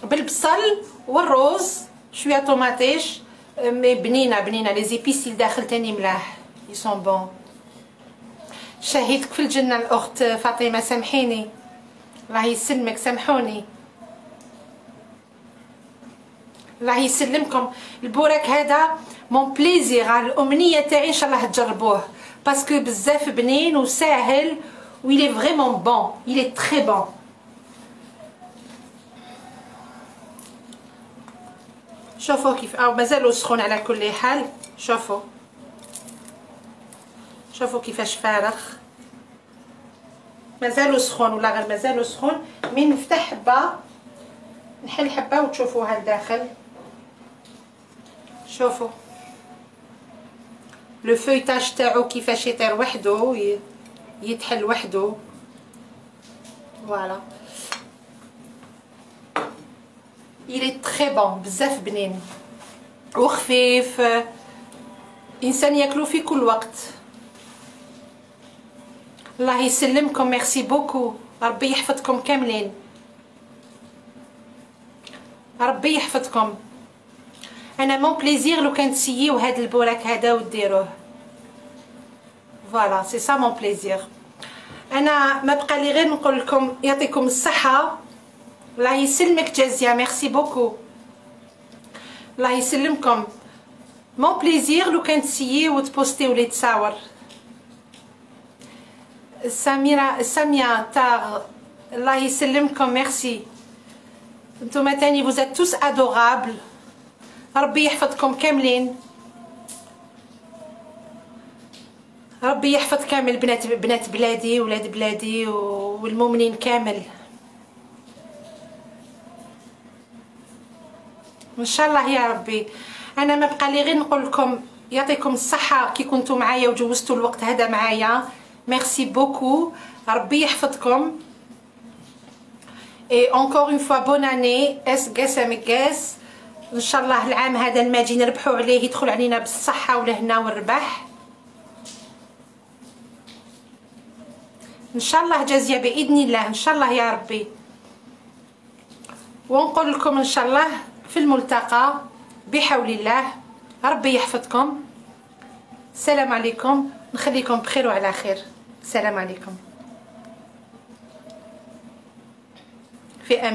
بالبصل والروز شويه طوماطيش، مي بنينه لي زيبيس داخل تاني ملاح يسون بون. شهيتك في الجنه الاخت فاطمه، سامحيني الله يسلمك، سامحوني الله يسلمكم. البوراك هذا مون بليزير، الامنيه تاعي ان شاء الله تجربوه باسكو بزاف بنين وساهل و il est vraiment bon, il est très bon. شوفوا كيف مازالو سخون على كل حال. شوفوا كيفاش فارغ، مازالو سخون ولا غير مازالو سخون. من نفتح حبه نحل حبه وتشوفوها لداخل. شوفوا لو فويتاج تاعو كيفاش يطير وحده، يتحل وحده. فوالا il est très bon، بزاف بنين وخفيف، انسان ياكلو في كل وقت. الله يسلمكم، ميرسي بوكو، ربي يحفظكم كاملين، ربي يحفظكم. انا مون بليزير لو كان تسييو هذا البوراك هذا وديروه. فوالا سي سا مون بليزير. انا ما بقى لي غير نقول لكم يعطيكم الصحه. الله يسلمك جازيه، ميرسي بوكو، الله يسلمكم. مون بليزير لو كان تسييو وتبوستيو لي تصاور. ساميه تاغ الله يسلمكم، ميرسي. نتوما تاني فوزات توس ادورابل، ربي يحفظكم كاملين، ربي يحفظ كامل بنات بلادي ولاد بلادي والمؤمنين كامل ان شاء الله يا ربي. انا ما بقى لي غير نقول لكم يعطيكم الصحه كي كنتوا معايا وجوزتوا الوقت هذا معايا، ميرسي بوكو، ربي يحفظكم. اي اونكور اون فوا بون اني اس قاسم قاس، ان شاء الله العام هذا الماجي نربحوا عليه، يدخل علينا بالصحه والهنا والربح. ان شاء الله جازيه باذن الله، ان شاء الله يا ربي. ونقول لكم ان شاء الله في الملتقى بحول الله. ربي يحفظكم. السلام عليكم، نخليكم بخير وعلى خير. السلام عليكم، في امان.